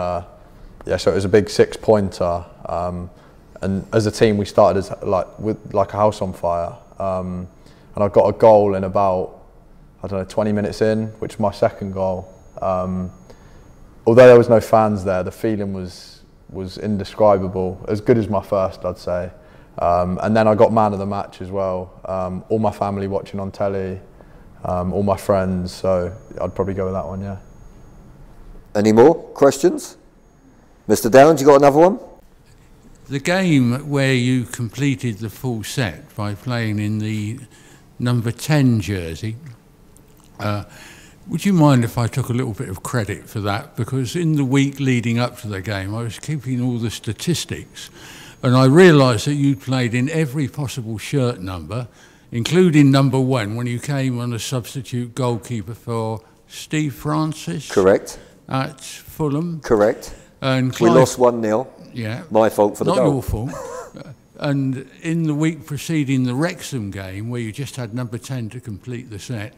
S2: yeah, so it was a big 6-pointer. And as a team, we started as with a house on fire. And I got a goal in about, I don't know, 20 minutes in, which was my second goal. Although there was no fans there, the feeling was indescribable. As good as my first, I'd say. And then I got man of the match as well. All my family watching on telly, all my friends, so I'd probably go with that one, yeah.
S1: Any more questions? Mr. Downs, you got another one?
S6: The game where you completed the full set by playing in the number 10 jersey, would you mind if I took a little bit of credit for that? Because in the week leading up to the game, I was keeping all the statistics, and I realised that you played in every possible shirt number, including number 1 when you came on as substitute goalkeeper for Steve Francis.
S1: Correct.
S6: At Fulham.
S1: Correct.
S6: And
S1: we lost 1-0.
S6: Yeah.
S1: My fault for the goal.
S6: Not your fault. And in the week preceding the Wrexham game, where you just had number 10 to complete the set,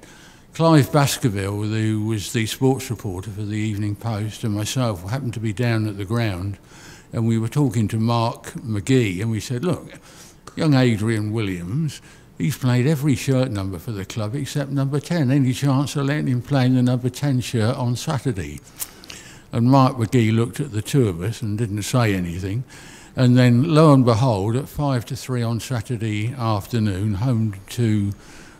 S6: Clive Baskerville, who was the sports reporter for the Evening Post, and myself happened to be down at the ground, and we were talking to Mark McGee, and we said, look, young Ady Williams, he's played every shirt number for the club except number 10. Any chance of letting him play in the number 10 shirt on Saturday? And Mark McGee looked at the 2 of us and didn't say anything. And then, lo and behold, at 5 to 3 on Saturday afternoon, home to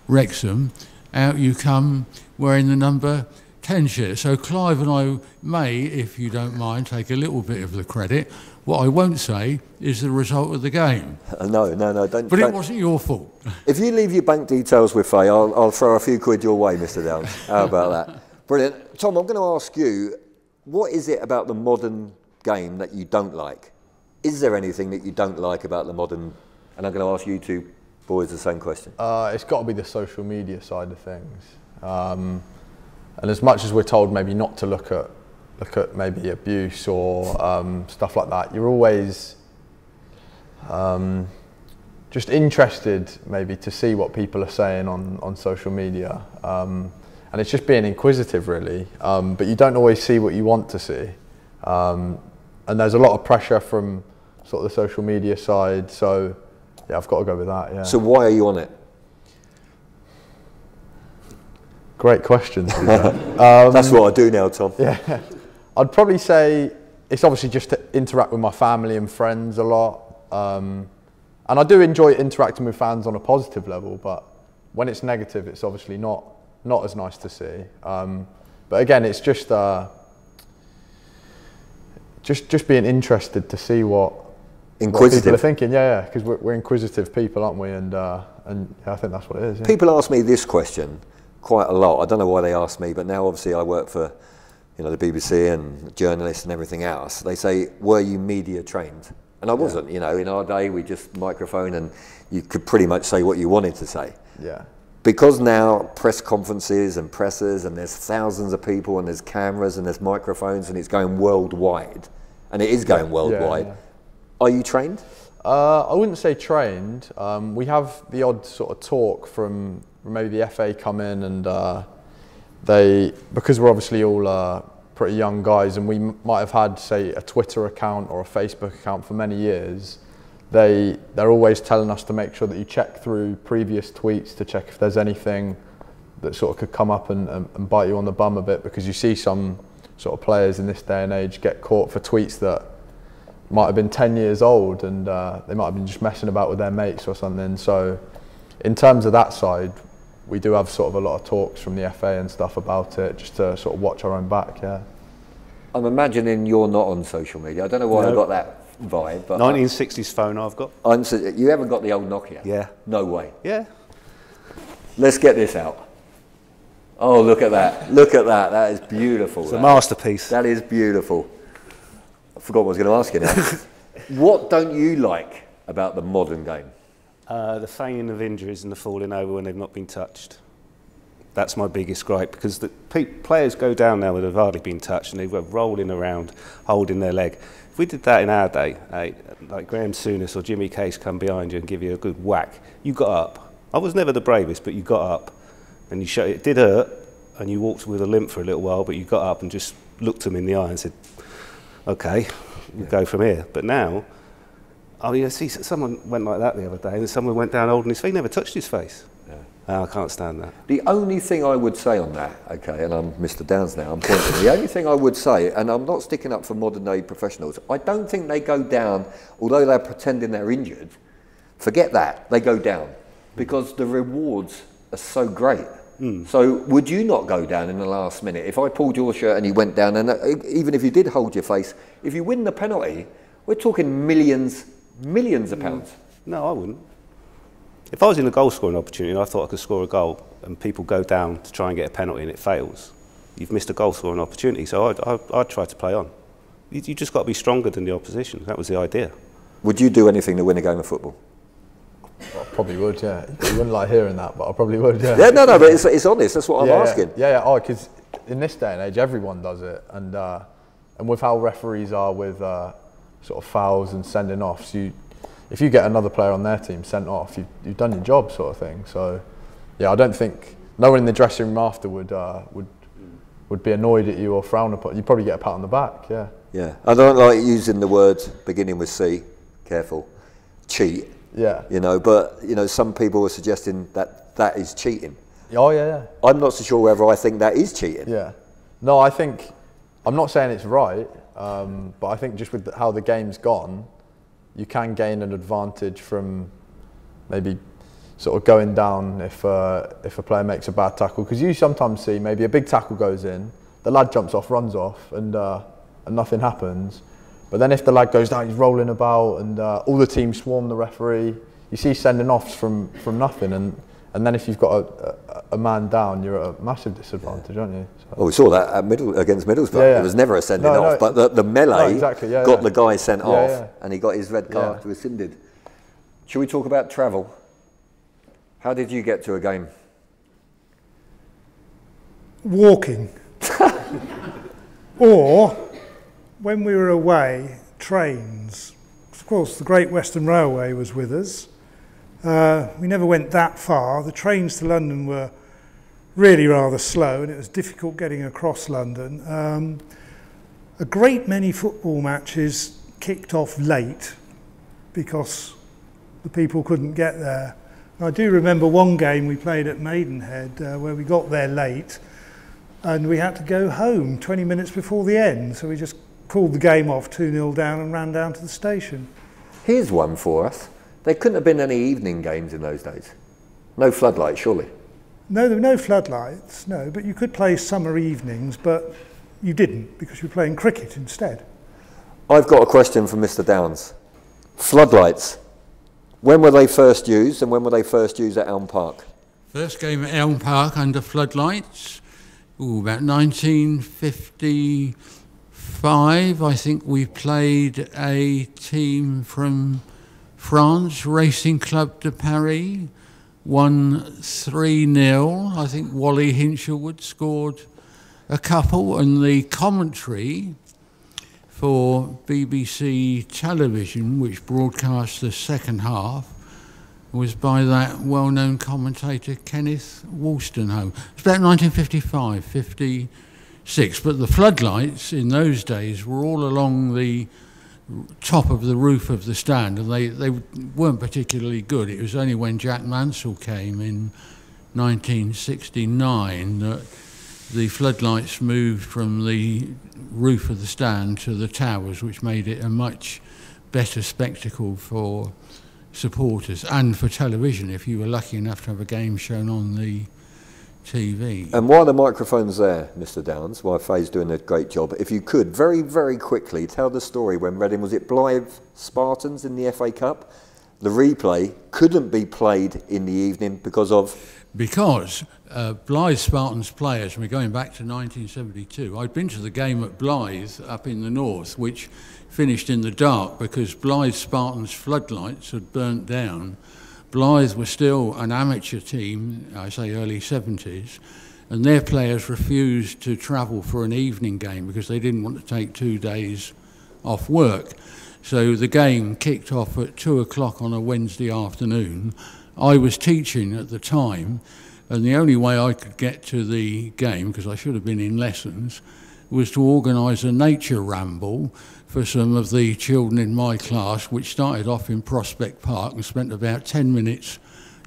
S6: Wrexham, out you come wearing the number 10 shirt. So Clive and I may, if you don't mind, take a little bit of the credit. What I won't say is the result of the game.
S1: No, don't.
S6: But it wasn't your fault.
S1: If you leave your bank details with Faye, I'll throw a few quid your way, Mr. Downs. How about that? Brilliant. Tom, I'm going to ask you, what is it about the modern game that you don't like? Is there anything that you don't like about the modern? And I'm going to ask you 2 boys the same question.
S2: It's got to be the social media side of things. And as much as we're told maybe not to look at maybe abuse or stuff like that, you're always just interested maybe to see what people are saying on social media. And it's just being inquisitive, really. But you don't always see what you want to see. And there's a lot of pressure from sort of the social media side. So, yeah, I've got to go with that, yeah.
S1: So why are you on it?
S2: Great question.
S1: That's what I do now, Tom.
S2: Yeah. I'd probably say it's obviously just to interact with my family and friends a lot. And I do enjoy interacting with fans on a positive level, but when it's negative, it's obviously not as nice to see. But again, it's just being interested to see what people are thinking. Yeah, because we're inquisitive people, aren't we? And yeah, I think that's what it is. Yeah.
S1: People ask me this question quite a lot. I don't know why they ask me, but now obviously I work for, the BBC and journalists and everything else. They say, were you media trained? And I wasn't. In our day we just microphone and you could pretty much say what you wanted to say.
S2: Yeah.
S1: Because now press conferences and presses and there's thousands of people and there's cameras and there's microphones and it's going worldwide, and it is going worldwide. Yeah. Are you trained?
S2: I wouldn't say trained. We have the odd sort of talk from maybe the FA come in and because we're obviously all pretty young guys and we might have had, say, a Twitter account or a Facebook account for many years, they're always telling us to make sure that you check through previous tweets to check if there's anything that sort of could come up and bite you on the bum a bit, because you see some sort of players in this day and age get caught for tweets that might have been 10 years old, and they might have been just messing about with their mates or something. So in terms of that side, we do have sort of a lot of talks from the FA and stuff about it, just to sort of watch our own back. Yeah.
S1: I'm imagining you're not on social media. I don't know why I got that vibe. But
S3: 1960s phone I've got.
S1: You haven't got the old Nokia?
S3: Yeah.
S1: No way.
S3: Yeah.
S1: Let's get this out. Oh, look at that. Look at that. That is beautiful.
S3: It's a masterpiece.
S1: That is beautiful. I forgot what I was going to ask you now. What don't you like about the modern game?
S3: The feigning of injuries and the falling over when they've not been touched. That's my biggest gripe, because the players go down now when they've hardly been touched and they're rolling around, holding their leg. If we did that in our day, like Graham Souness or Jimmy Case come behind you and give you a good whack, you got up. I was never the bravest, but you got up and you showed it did hurt, and you walked with a limp for a little while, but you got up and just looked them in the eye and said, okay, we'll go from here. But now, I see someone went like that the other day, and someone went down holding his feet, never touched his face. I can't stand that.
S1: The only thing I would say on that, okay, and I'm Mr. Downs now, I'm pointing, the only thing I would say, and I'm not sticking up for modern day professionals, I don't think they go down, although they're pretending they're injured, forget that, they go down, because the rewards are so great. So would you not go down in the last minute? If I pulled your shirt and you went down, and even if you did hold your face, if you win the penalty, we're talking millions of pounds.
S3: No, I wouldn't. If I was in a goal scoring opportunity and I thought I could score a goal and people go down to try and get a penalty and it fails, you've missed a goal scoring opportunity. So I'd try to play on. You just got to be stronger than the opposition. That was the idea.
S1: Would you do anything to win a game of football?
S2: I probably would, yeah. You wouldn't like hearing that, but I probably would, yeah.
S1: Yeah, no, but it's honest. That's what I'm asking.
S2: Yeah. Oh, because in this day and age, everyone does it, and with how referees are with sort of fouls and sending offs, if you get another player on their team sent off, you've done your job, sort of thing. So, yeah, I don't think no one in the dressing room after would be annoyed at you or frown upon. You'd probably get a pat on the back, yeah.
S1: Yeah, I don't like using the word beginning with C. Careful, cheat.
S2: Yeah.
S1: You know, but some people are suggesting that is cheating.
S2: Oh yeah.
S1: I'm not so sure whether I think that is cheating.
S2: Yeah. No, I'm not saying it's right, but I think just with how the game's gone, you can gain an advantage from maybe sort of going down if a player makes a bad tackle, because you sometimes see maybe a big tackle goes in, the lad jumps off, runs off, and nothing happens. But then if the lad goes down, he's rolling about, and all the teams swarm the referee. You see sending offs from nothing, and then if you've got a man down, you're at a massive disadvantage, aren't you? So.
S1: Well, we saw that against Middlesbrough.
S2: Yeah.
S1: It was never a sending off, but the melee got the guy sent off, and he got his red card rescinded. Shall we talk about travel? How did you get to a game?
S4: Walking. Or, when we were away, trains. Of course, the Great Western Railway was with us. We never went that far. The trains to London were really rather slow, and it was difficult getting across London. A great many football matches kicked off late because the people couldn't get there. I do remember one game we played at Maidenhead where we got there late and we had to go home 20 minutes before the end, so we just called the game off 2-0 down and ran down to the station.
S1: Here's one for us. There couldn't have been any evening games in those days. No floodlights, surely.
S4: No, there were no floodlights, no, but you could play summer evenings, but you didn't because you were playing cricket instead.
S1: I've got a question for Mr. Downs. Floodlights. When were they first used, and when were they first used at Elm Park?
S6: First game at Elm Park under floodlights, about 1955. I think we played a team from France, Racing Club de Paris, won 3-0. I think Wally Hinshelwood scored a couple, and the commentary for BBC television, which broadcast the second half, was by that well-known commentator Kenneth Wolstenholme. It's about 1955, 56, but the floodlights in those days were all along the top of the roof of the stand, and they weren't particularly good. It was only when Jack Mansell came in 1969 that the floodlights moved from the roof of the stand to the towers, which made it a much better spectacle for supporters and for television if you were lucky enough to have a game shown on the TV.
S1: And while the microphone's there, Mr. Downs, while Faye's doing a great job, if you could very, very quickly tell the story when Reading, was it Blythe Spartans in the FA Cup? The replay couldn't be played in the evening because of?
S6: Because Blythe Spartans players, we're going back to 1972, I'd been to the game at Blythe up in the north, which finished in the dark because Blythe Spartans floodlights had burnt down. Blythe was still an amateur team, I say early 70s, and their players refused to travel for an evening game because they didn't want to take 2 days off work. So the game kicked off at 2 o'clock on a Wednesday afternoon. I was teaching at the time, and the only way I could get to the game, because I should have been in lessons, was to organise a nature ramble for some of the children in my class, which started off in Prospect Park and spent about 10 minutes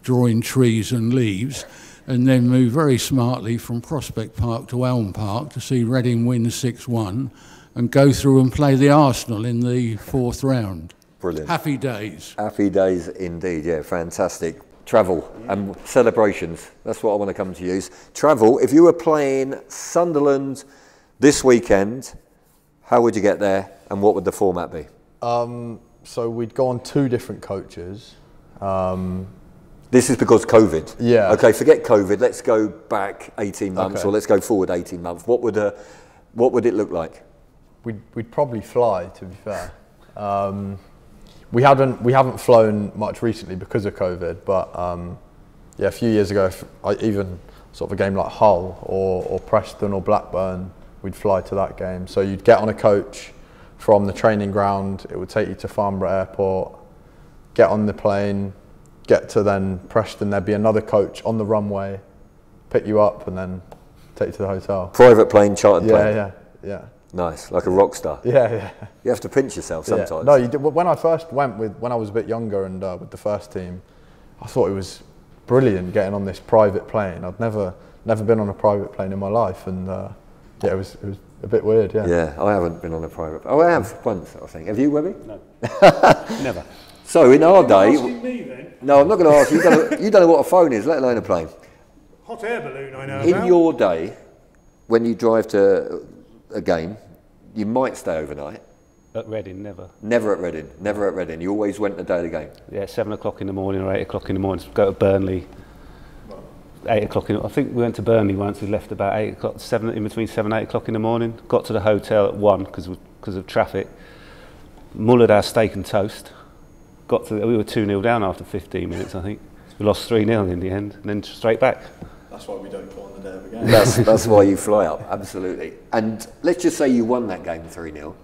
S6: drawing trees and leaves, and then moved very smartly from Prospect Park to Elm Park to see Reading win 6-1 and go through and play the Arsenal in the 4th round.
S1: Brilliant.
S6: Happy days.
S1: Happy days indeed, yeah, fantastic. Travel and celebrations, that's what I want to come to use. Travel, if you were playing Sunderland this weekend, how would you get there and what would the format be?
S2: So we'd go on 2 different coaches.
S1: This is because COVID?
S2: Yeah.
S1: Okay, forget COVID, let's go back 18 months or let's go forward 18 months. What would it look like?
S2: We'd probably fly, to be fair. We haven't flown much recently because of COVID, but yeah, a few years ago, even sort of a game like Hull or Preston or Blackburn, we'd fly to that game. So you'd get on a coach from the training ground, it would take you to Farnborough Airport, get on the plane, get to then Preston, there'd be another coach on the runway, pick you up and then take you to the hotel.
S1: Private plane, chartered plane?
S2: Yeah.
S1: Nice, like a rock star.
S2: Yeah.
S1: You have to pinch yourself sometimes.
S2: Yeah. No, you did. When I first went when I was a bit younger and with the first team, I thought it was brilliant getting on this private plane. I'd never been on a private plane in my life, and yeah, it was a bit weird. Yeah,
S1: I haven't been on a private. Oh, I have once, I think. Have you, Webby?
S3: No, never.
S1: So in our day,
S4: Asking me, then?
S1: no, I'm not going to ask you. You don't know what a phone is, let alone a plane.
S4: Hot air balloon, I know
S1: In
S4: about.
S1: your day, when you drive to a game, you might stay overnight.
S3: At Reading, never.
S1: Never at Reading. Never at Reading. You always went the day of the game.
S3: Yeah, 7 o'clock in the morning or 8 o'clock in the morning. Go to Burnley. 8 o'clock I think we went to Burnley once. We left about 8 o'clock, in between 7 and 8 o'clock in the morning. Got to the hotel at 1 because of traffic. Mullered our steak and toast. We were 2-0 down after 15 minutes, I think. We lost 3-0 in the end, and then straight back.
S2: That's why we don't put on the day of the game.
S1: That's why you fly up, absolutely. And let's just say you won that game 3-0.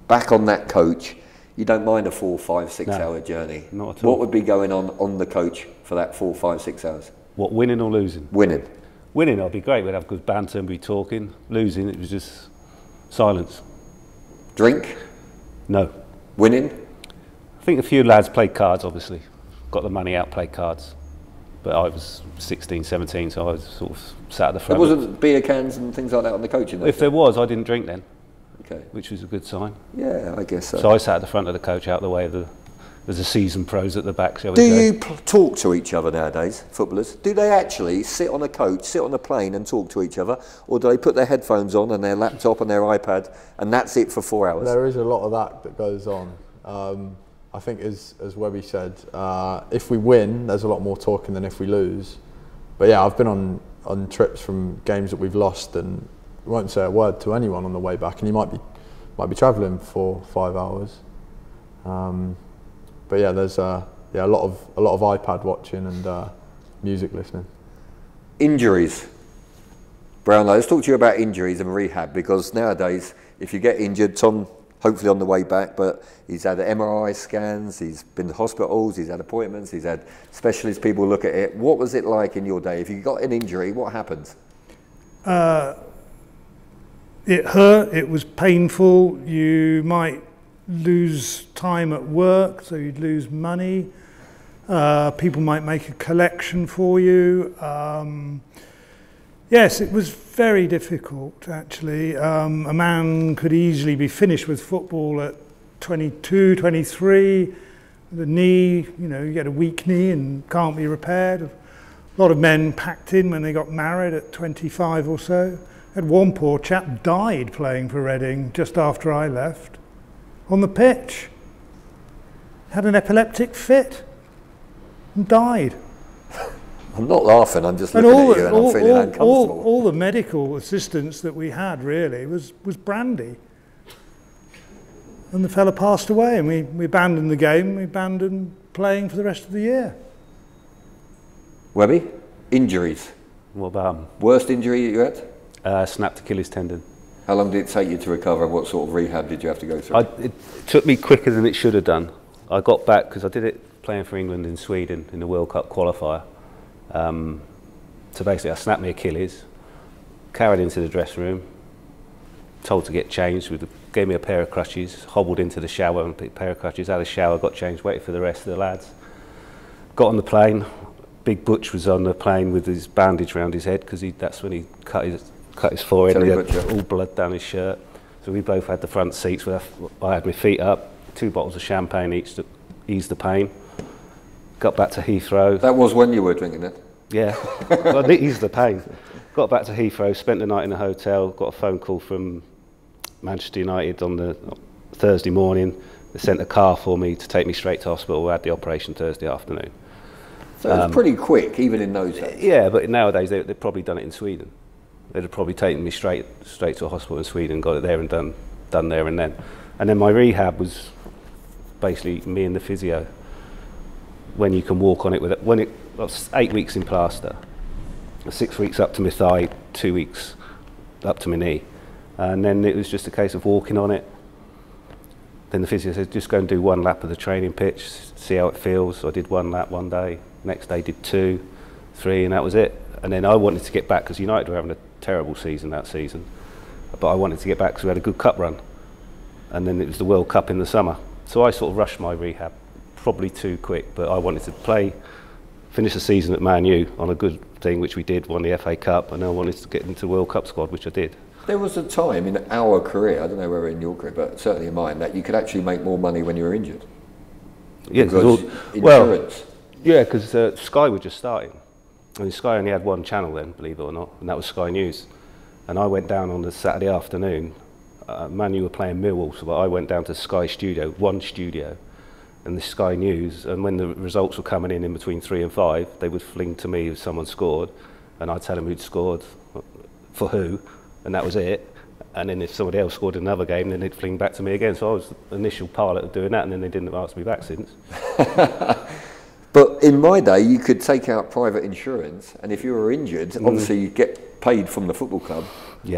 S1: Back on that coach, you don't mind a 4, 5, 6 hour journey.
S3: Not at all.
S1: What would be going on the coach for that 4, 5, 6 hours?
S3: What, winning or losing?
S1: Winning.
S3: Winning, I'd be great. We'd have good banter and be talking. Losing, it was just silence.
S1: Drink?
S3: No.
S1: Winning?
S3: I think a few lads played cards, obviously. Got the money out, played cards. But I was 16, 17, so I was sort of sat at the front.
S1: There wasn't beer cans and things like that on the coach?
S3: If there was, I didn't drink then.
S1: Okay.
S3: Which was a good sign.
S1: Yeah, I guess so.
S3: So I sat at the front of the coach, out the way of there's a seasoned pros at the back, shall we
S1: Do
S3: say.
S1: you talk to each other nowadays, footballers? Do they actually sit on a coach, sit on a plane and talk to each other? Or do they put their headphones on and their laptop and their iPad and that's it for 4 hours?
S2: There is a lot of that goes on. I think as Webby said, if we win, there's a lot more talking than if we lose. But yeah, I've been on trips from games that we've lost and won't say a word to anyone on the way back, and you might be travelling for 5 hours. But yeah, there's a lot of iPad watching and music listening.
S1: Injuries. Brownlow, let's talk to you about injuries and rehab, because nowadays, if you get injured, Tom, hopefully on the way back, but he's had MRI scans, he's been to hospitals, he's had appointments, he's had specialist people look at it. What was it like in your day? If you got an injury, what happens?
S4: It hurt, it was painful, you might lose time at work, so you'd lose money. People might make a collection for you. Yes, it was very difficult, actually. A man could easily be finished with football at 22, 23, the knee, you know, you get a weak knee and can't be repaired. A lot of men packed in when they got married at 25 or so. Had one poor chap died playing for Reading just after I left, on the pitch. Had an epileptic fit and died.
S1: I'm not laughing, I'm just looking at you and I'm feeling uncomfortable.
S4: All the medical assistance that we had really was brandy. And the fella passed away and we abandoned the game, we abandoned playing for the rest of the year.
S1: Webby, injuries.
S3: What about
S1: Worst injury you had?
S3: snapped Achilles tendon.
S1: How long did it take you to recover? What sort of rehab did you have to go through?
S3: It took me quicker than it should have done. I got back because I did it playing for England in Sweden in the World Cup qualifier. So basically I snapped my Achilles, carried into the dressing room, told to get changed, gave me a pair of crutches, hobbled into the shower and picked a pair of crutches, had a shower, got changed, waited for the rest of the lads. Got on the plane, Big Butch was on the plane with his bandage around his head because that's when he cut his forehead and he had all blood down his shirt. So we both had the front seats, I had my feet up, 2 bottles of champagne each to ease the pain. Got back to Heathrow.
S1: That was when you were drinking it?
S3: Yeah, well, it eased the pain. Got back to Heathrow, spent the night in a hotel, got a phone call from Manchester United on the Thursday morning. They sent a car for me to take me straight to hospital. I had the operation Thursday afternoon.
S1: So it's pretty quick, even in those days.
S3: Yeah, but nowadays they'd probably done it in Sweden. They'd have probably taken me straight to a hospital in Sweden, got it there and done there and then. And then my rehab was basically me and the physio. When you can walk on it I was 8 weeks in plaster, 6 weeks up to my thigh, 2 weeks up to my knee, and then it was just a case of walking on it. Then the physio said, just go and do 1 lap of the training pitch, see how it feels. So I did 1 lap one day, next day did 2, 3, and that was it. And then I wanted to get back because United were having a terrible season that season, but I wanted to get back because we had a good cup run, and then it was the World Cup in the summer. So I sort of rushed my rehab, probably too quick, but I wanted to finish the season at Man U on a good thing, which we did, won the FA Cup, and I wanted to get into the World Cup squad, which I did.
S1: There was a time in our career, I don't know whether in your career, but certainly in mine, that you could actually make more money when you were injured.
S3: Yeah,
S1: because insurance.
S3: Yeah, because Sky were just starting. I mean, Sky only had 1 channel then, believe it or not, and that was Sky News. And I went down on the Saturday afternoon, Man U were playing Millwall, so I went down to Sky Studio, 1 studio, and the Sky News, and when the results were coming in between 3 and 5, they would fling to me if someone scored, and I'd tell them who'd scored, for who, and that was it. And then if somebody else scored another game, then they'd fling back to me again. So I was the initial pilot of doing that, and then they didn't ask me back since.
S1: But in my day, you could take out private insurance, and if you were injured, obviously you get paid from the football club,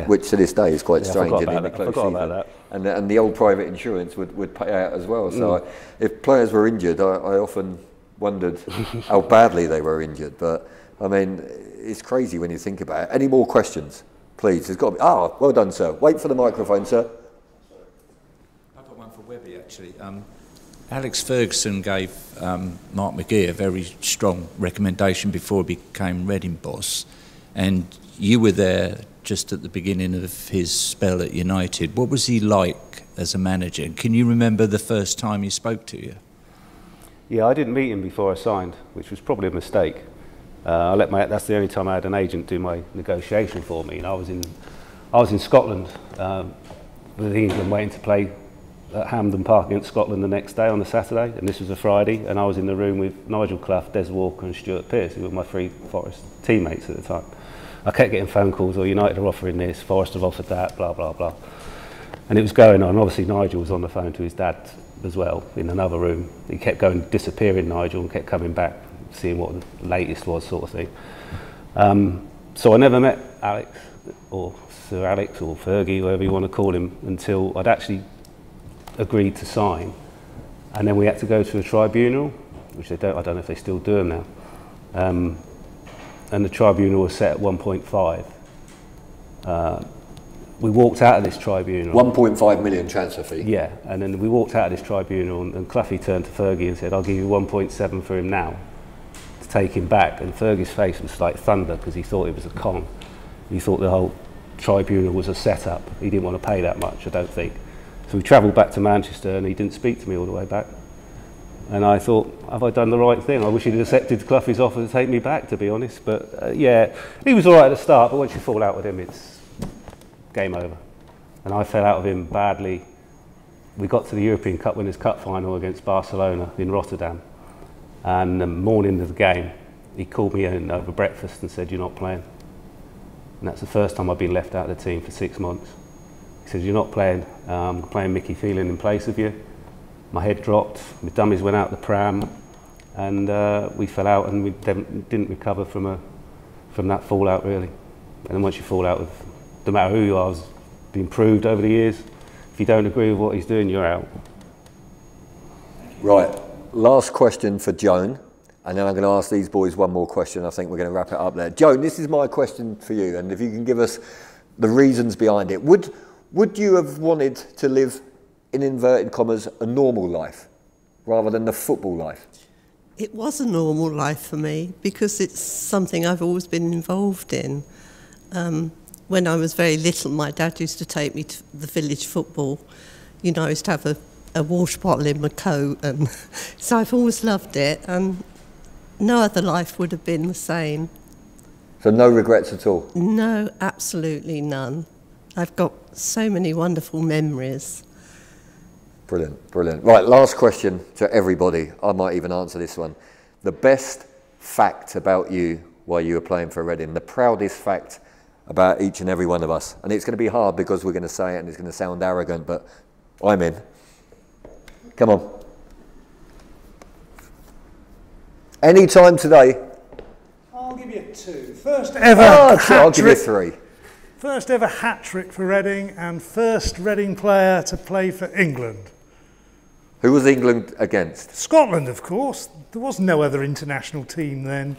S1: which to this day is quite strange.
S3: I forgot about that.
S1: And the old private insurance would pay out as well. So if players were injured, I often wondered how badly they were injured. But I mean, it's crazy when you think about it. Any more questions, please? There's got to be. Ah, well done, sir. Wait for the microphone, sir.
S7: I've got one for Webby, actually. Alex Ferguson gave Mark McGee a very strong recommendation before he became Reading boss, and you were there just at the beginning of his spell at United. What was he like as a manager? Can you remember the first time he spoke to you?
S3: Yeah, I didn't meet him before I signed, which was probably a mistake. That's the only time I had an agent do my negotiation for me. And I was in Scotland with England, waiting to play at Hampden Park against Scotland the next day on the Saturday, and this was a Friday, and I was in the room with Nigel Clough, Des Walker and Stuart Pearce, who were my 3 Forest teammates at the time. I kept getting phone calls, United are offering this, Forest have offered that, blah, blah, blah. And it was going on. Obviously, Nigel was on the phone to his dad as well, in another room. He kept disappearing, Nigel, and kept coming back, seeing what the latest was, sort of thing. So I never met Alex, or Sir Alex, or Fergie, whatever you want to call him, until I'd actually agreed to sign. And then we had to go to a tribunal, which I don't know if they still do them now. And the tribunal was set at 1.5. We walked out of this tribunal.
S1: 1.5 million transfer fee.
S3: Yeah, and then we walked out of this tribunal, and Cloughie turned to Fergie and said, I'll give you 1.7 for him now, to take him back. And Fergie's face was like thunder, because he thought it was a con. He thought the whole tribunal was a setup. He didn't want to pay that much, I don't think. So we travelled back to Manchester and he didn't speak to me all the way back. And I thought, have I done the right thing? I wish he'd accepted Cloughie's offer to take me back, to be honest. But yeah, he was all right at the start, but once you fall out with him, it's game over. And I fell out with him badly. We got to the European Cup Winners' Cup final against Barcelona in Rotterdam. And the morning of the game, he called me in over breakfast and said, "You're not playing." And that's the first time I've been left out of the team for 6 months. He said, "You're not playing. I'm playing Mickey Phelan in place of you." My head dropped, my dummies went out the pram, and we fell out, and we didn't recover from that fallout, really. And then once you fall out with, no matter who you are, it's been proved over the years, if you don't agree with what he's doing, you're out.
S1: Right, last question for Joan, and then I'm going to ask these boys one more question. I think we're going to wrap it up there. Joan, this is my question for you, and if you can give us the reasons behind it. Would you have wanted to live, in inverted commas, a normal life rather than the football life?
S5: It was a normal life for me because it's something I've always been involved in. When I was very little, my dad used to take me to the village football. You know, I used to have a water bottle in my coat, and so I've always loved it, and no other life would have been the same.
S1: So no regrets at all?
S5: No, absolutely none. I've got so many wonderful memories.
S1: Brilliant, brilliant. Right, last question to everybody. I might even answer this one. The best fact about you while you were playing for Reading, the proudest fact about each and every one of us. And it's going to be hard because we're going to say it and it's going to sound arrogant, but I'm in. Come on. Any time today.
S4: I'll give you 2. First ever
S1: I'll give you 3.
S4: First ever hat-trick for Reading and first Reading player to play for England.
S1: Who was England against?
S4: Scotland, of course. There was no other international team then.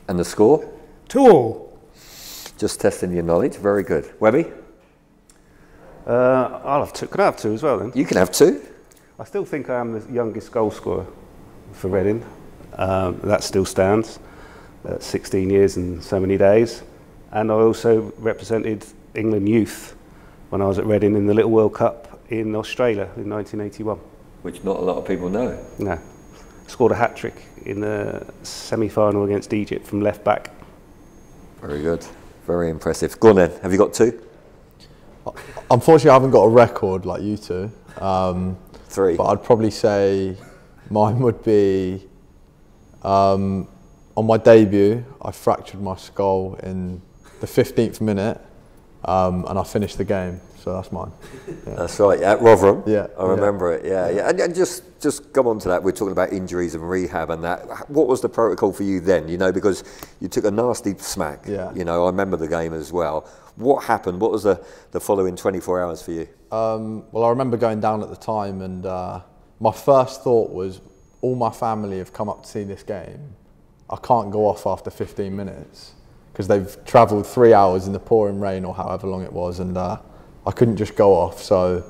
S1: And the score?
S4: 2-2.
S1: Just testing your knowledge. Very good. Webby?
S3: I'll have 2. Can I have 2 as well then?
S1: You can have 2.
S3: I still think I am the youngest goal scorer for Reading. That still stands. 16 years and so many days. And I also represented England youth when I was at Reading in the Little World Cup in Australia in 1981.
S1: Which not a lot of people know.
S3: No. Scored a hat-trick in the semi-final against Egypt from left back.
S1: Very good. Very impressive. Go on then. Have you got 2?
S2: Unfortunately, I haven't got a record like you two.
S1: 3.
S2: But I'd probably say mine would be, on my debut, I fractured my skull in the 15th minute, and I finished the game. So that's mine. Yeah.
S1: That's right, at Rotherham.
S2: Yeah.
S1: I remember it, yeah. And just come on to that, we're talking about injuries and rehab and that. What was the protocol for you then? You know, because you took a nasty smack.
S2: Yeah.
S1: You know, I remember the game as well. What happened? What was the following 24 hours for you?
S2: Well, I remember going down at the time, and my first thought was, all my family have come up to see this game. I can't go off after 15 minutes because they've travelled 3 hours in the pouring rain or however long it was, and I couldn't just go off. So,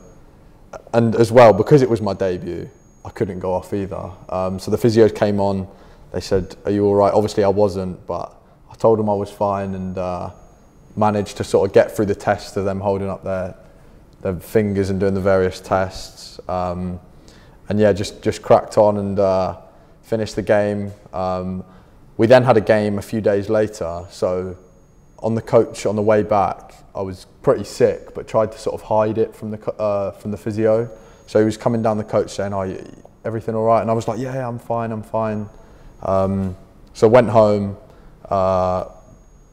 S2: and as well, because it was my debut, I couldn't go off either. So the physios came on, they said, "Are you all right?" Obviously I wasn't, but I told them I was fine, and managed to sort of get through the test of them holding up their fingers and doing the various tests. And yeah, just cracked on and finished the game. We then had a game a few days later, so on the coach on the way back, I was pretty sick, but tried to sort of hide it from the physio. So he was coming down the coach saying, "Oh, everything all right?" And I was like, "Yeah, I'm fine, I'm fine." So went home,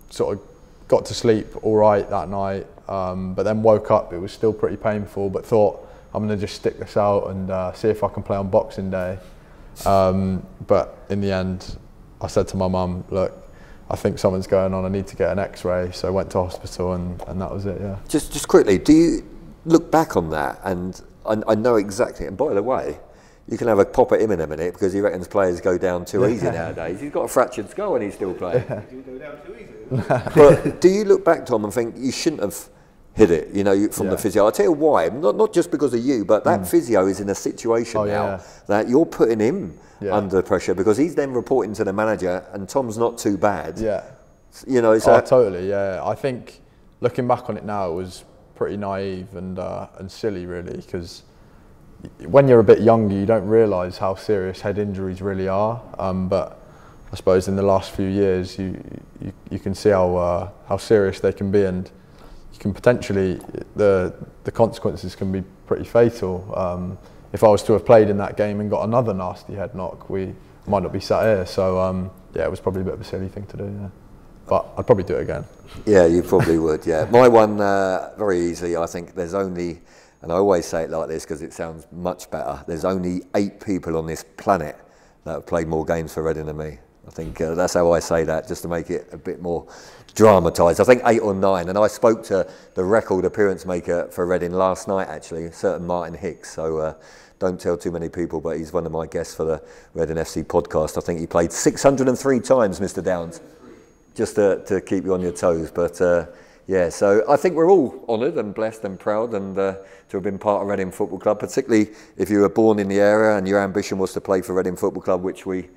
S2: sort of got to sleep all right that night, but then woke up, it was still pretty painful, but thought, I'm going to just stick this out and see if I can play on Boxing Day. But in the end, I said to my mum, "Look, I think something's going on, I need to get an x-ray." So I went to hospital, and that was it, yeah.
S1: Just quickly, do you look back on that? And I know exactly, and by the way, you can have a pop at him in a minute because he reckons players go down too easy nowadays. He's got a fractured skull and he's still playing.
S3: You go down too easy.
S1: But do you look back, Tom, and think you shouldn't have hit it, you know, from the physio? I'll tell you why, not just because of you, but that physio is in a situation now that you're putting him under pressure because he's then reporting to the manager and Tom's not too bad.
S2: Yeah.
S1: You know,
S2: totally, yeah. I think looking back on it now, it was pretty naive and silly, really, because when you're a bit younger, you don't realise how serious head injuries really are. But I suppose in the last few years, you can see how serious they can be, and you can potentially the consequences can be pretty fatal. If I was to have played in that game and got another nasty head knock, we might not be sat here. So yeah, it was probably a bit of a silly thing to do. Yeah. But I'd probably do it again. Yeah,
S1: you probably would, yeah. My one, very easily, I think there's only, and I always say it like this because it sounds much better, there's only 8 people on this planet that have played more games for Reading than me. I think that's how I say that, just to make it a bit more dramatised. I think 8 or 9, and I spoke to the record appearance maker for Reading last night, actually, a certain Martin Hicks, so don't tell too many people, but he's one of my guests for the Reading FC podcast. I think he played 603 times, Mr. Downs. Just to keep you on your toes, but yeah, so I think we're all honoured and blessed and proud and to have been part of Reading Football Club, particularly if you were born in the area and your ambition was to play for Reading Football Club, which we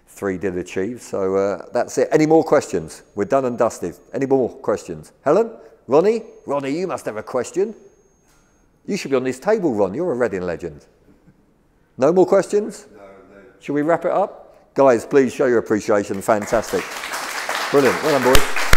S1: 3 did achieve. So that's it. Any more questions? We're done and dusted. Any more questions? Helen? Ronnie? Ronnie, you must have a question. You should be on this table, Ron. You're a Reading legend. No more questions? No. Should we wrap it up? Guys, please show your appreciation. Fantastic. Brilliant. Well done, boys.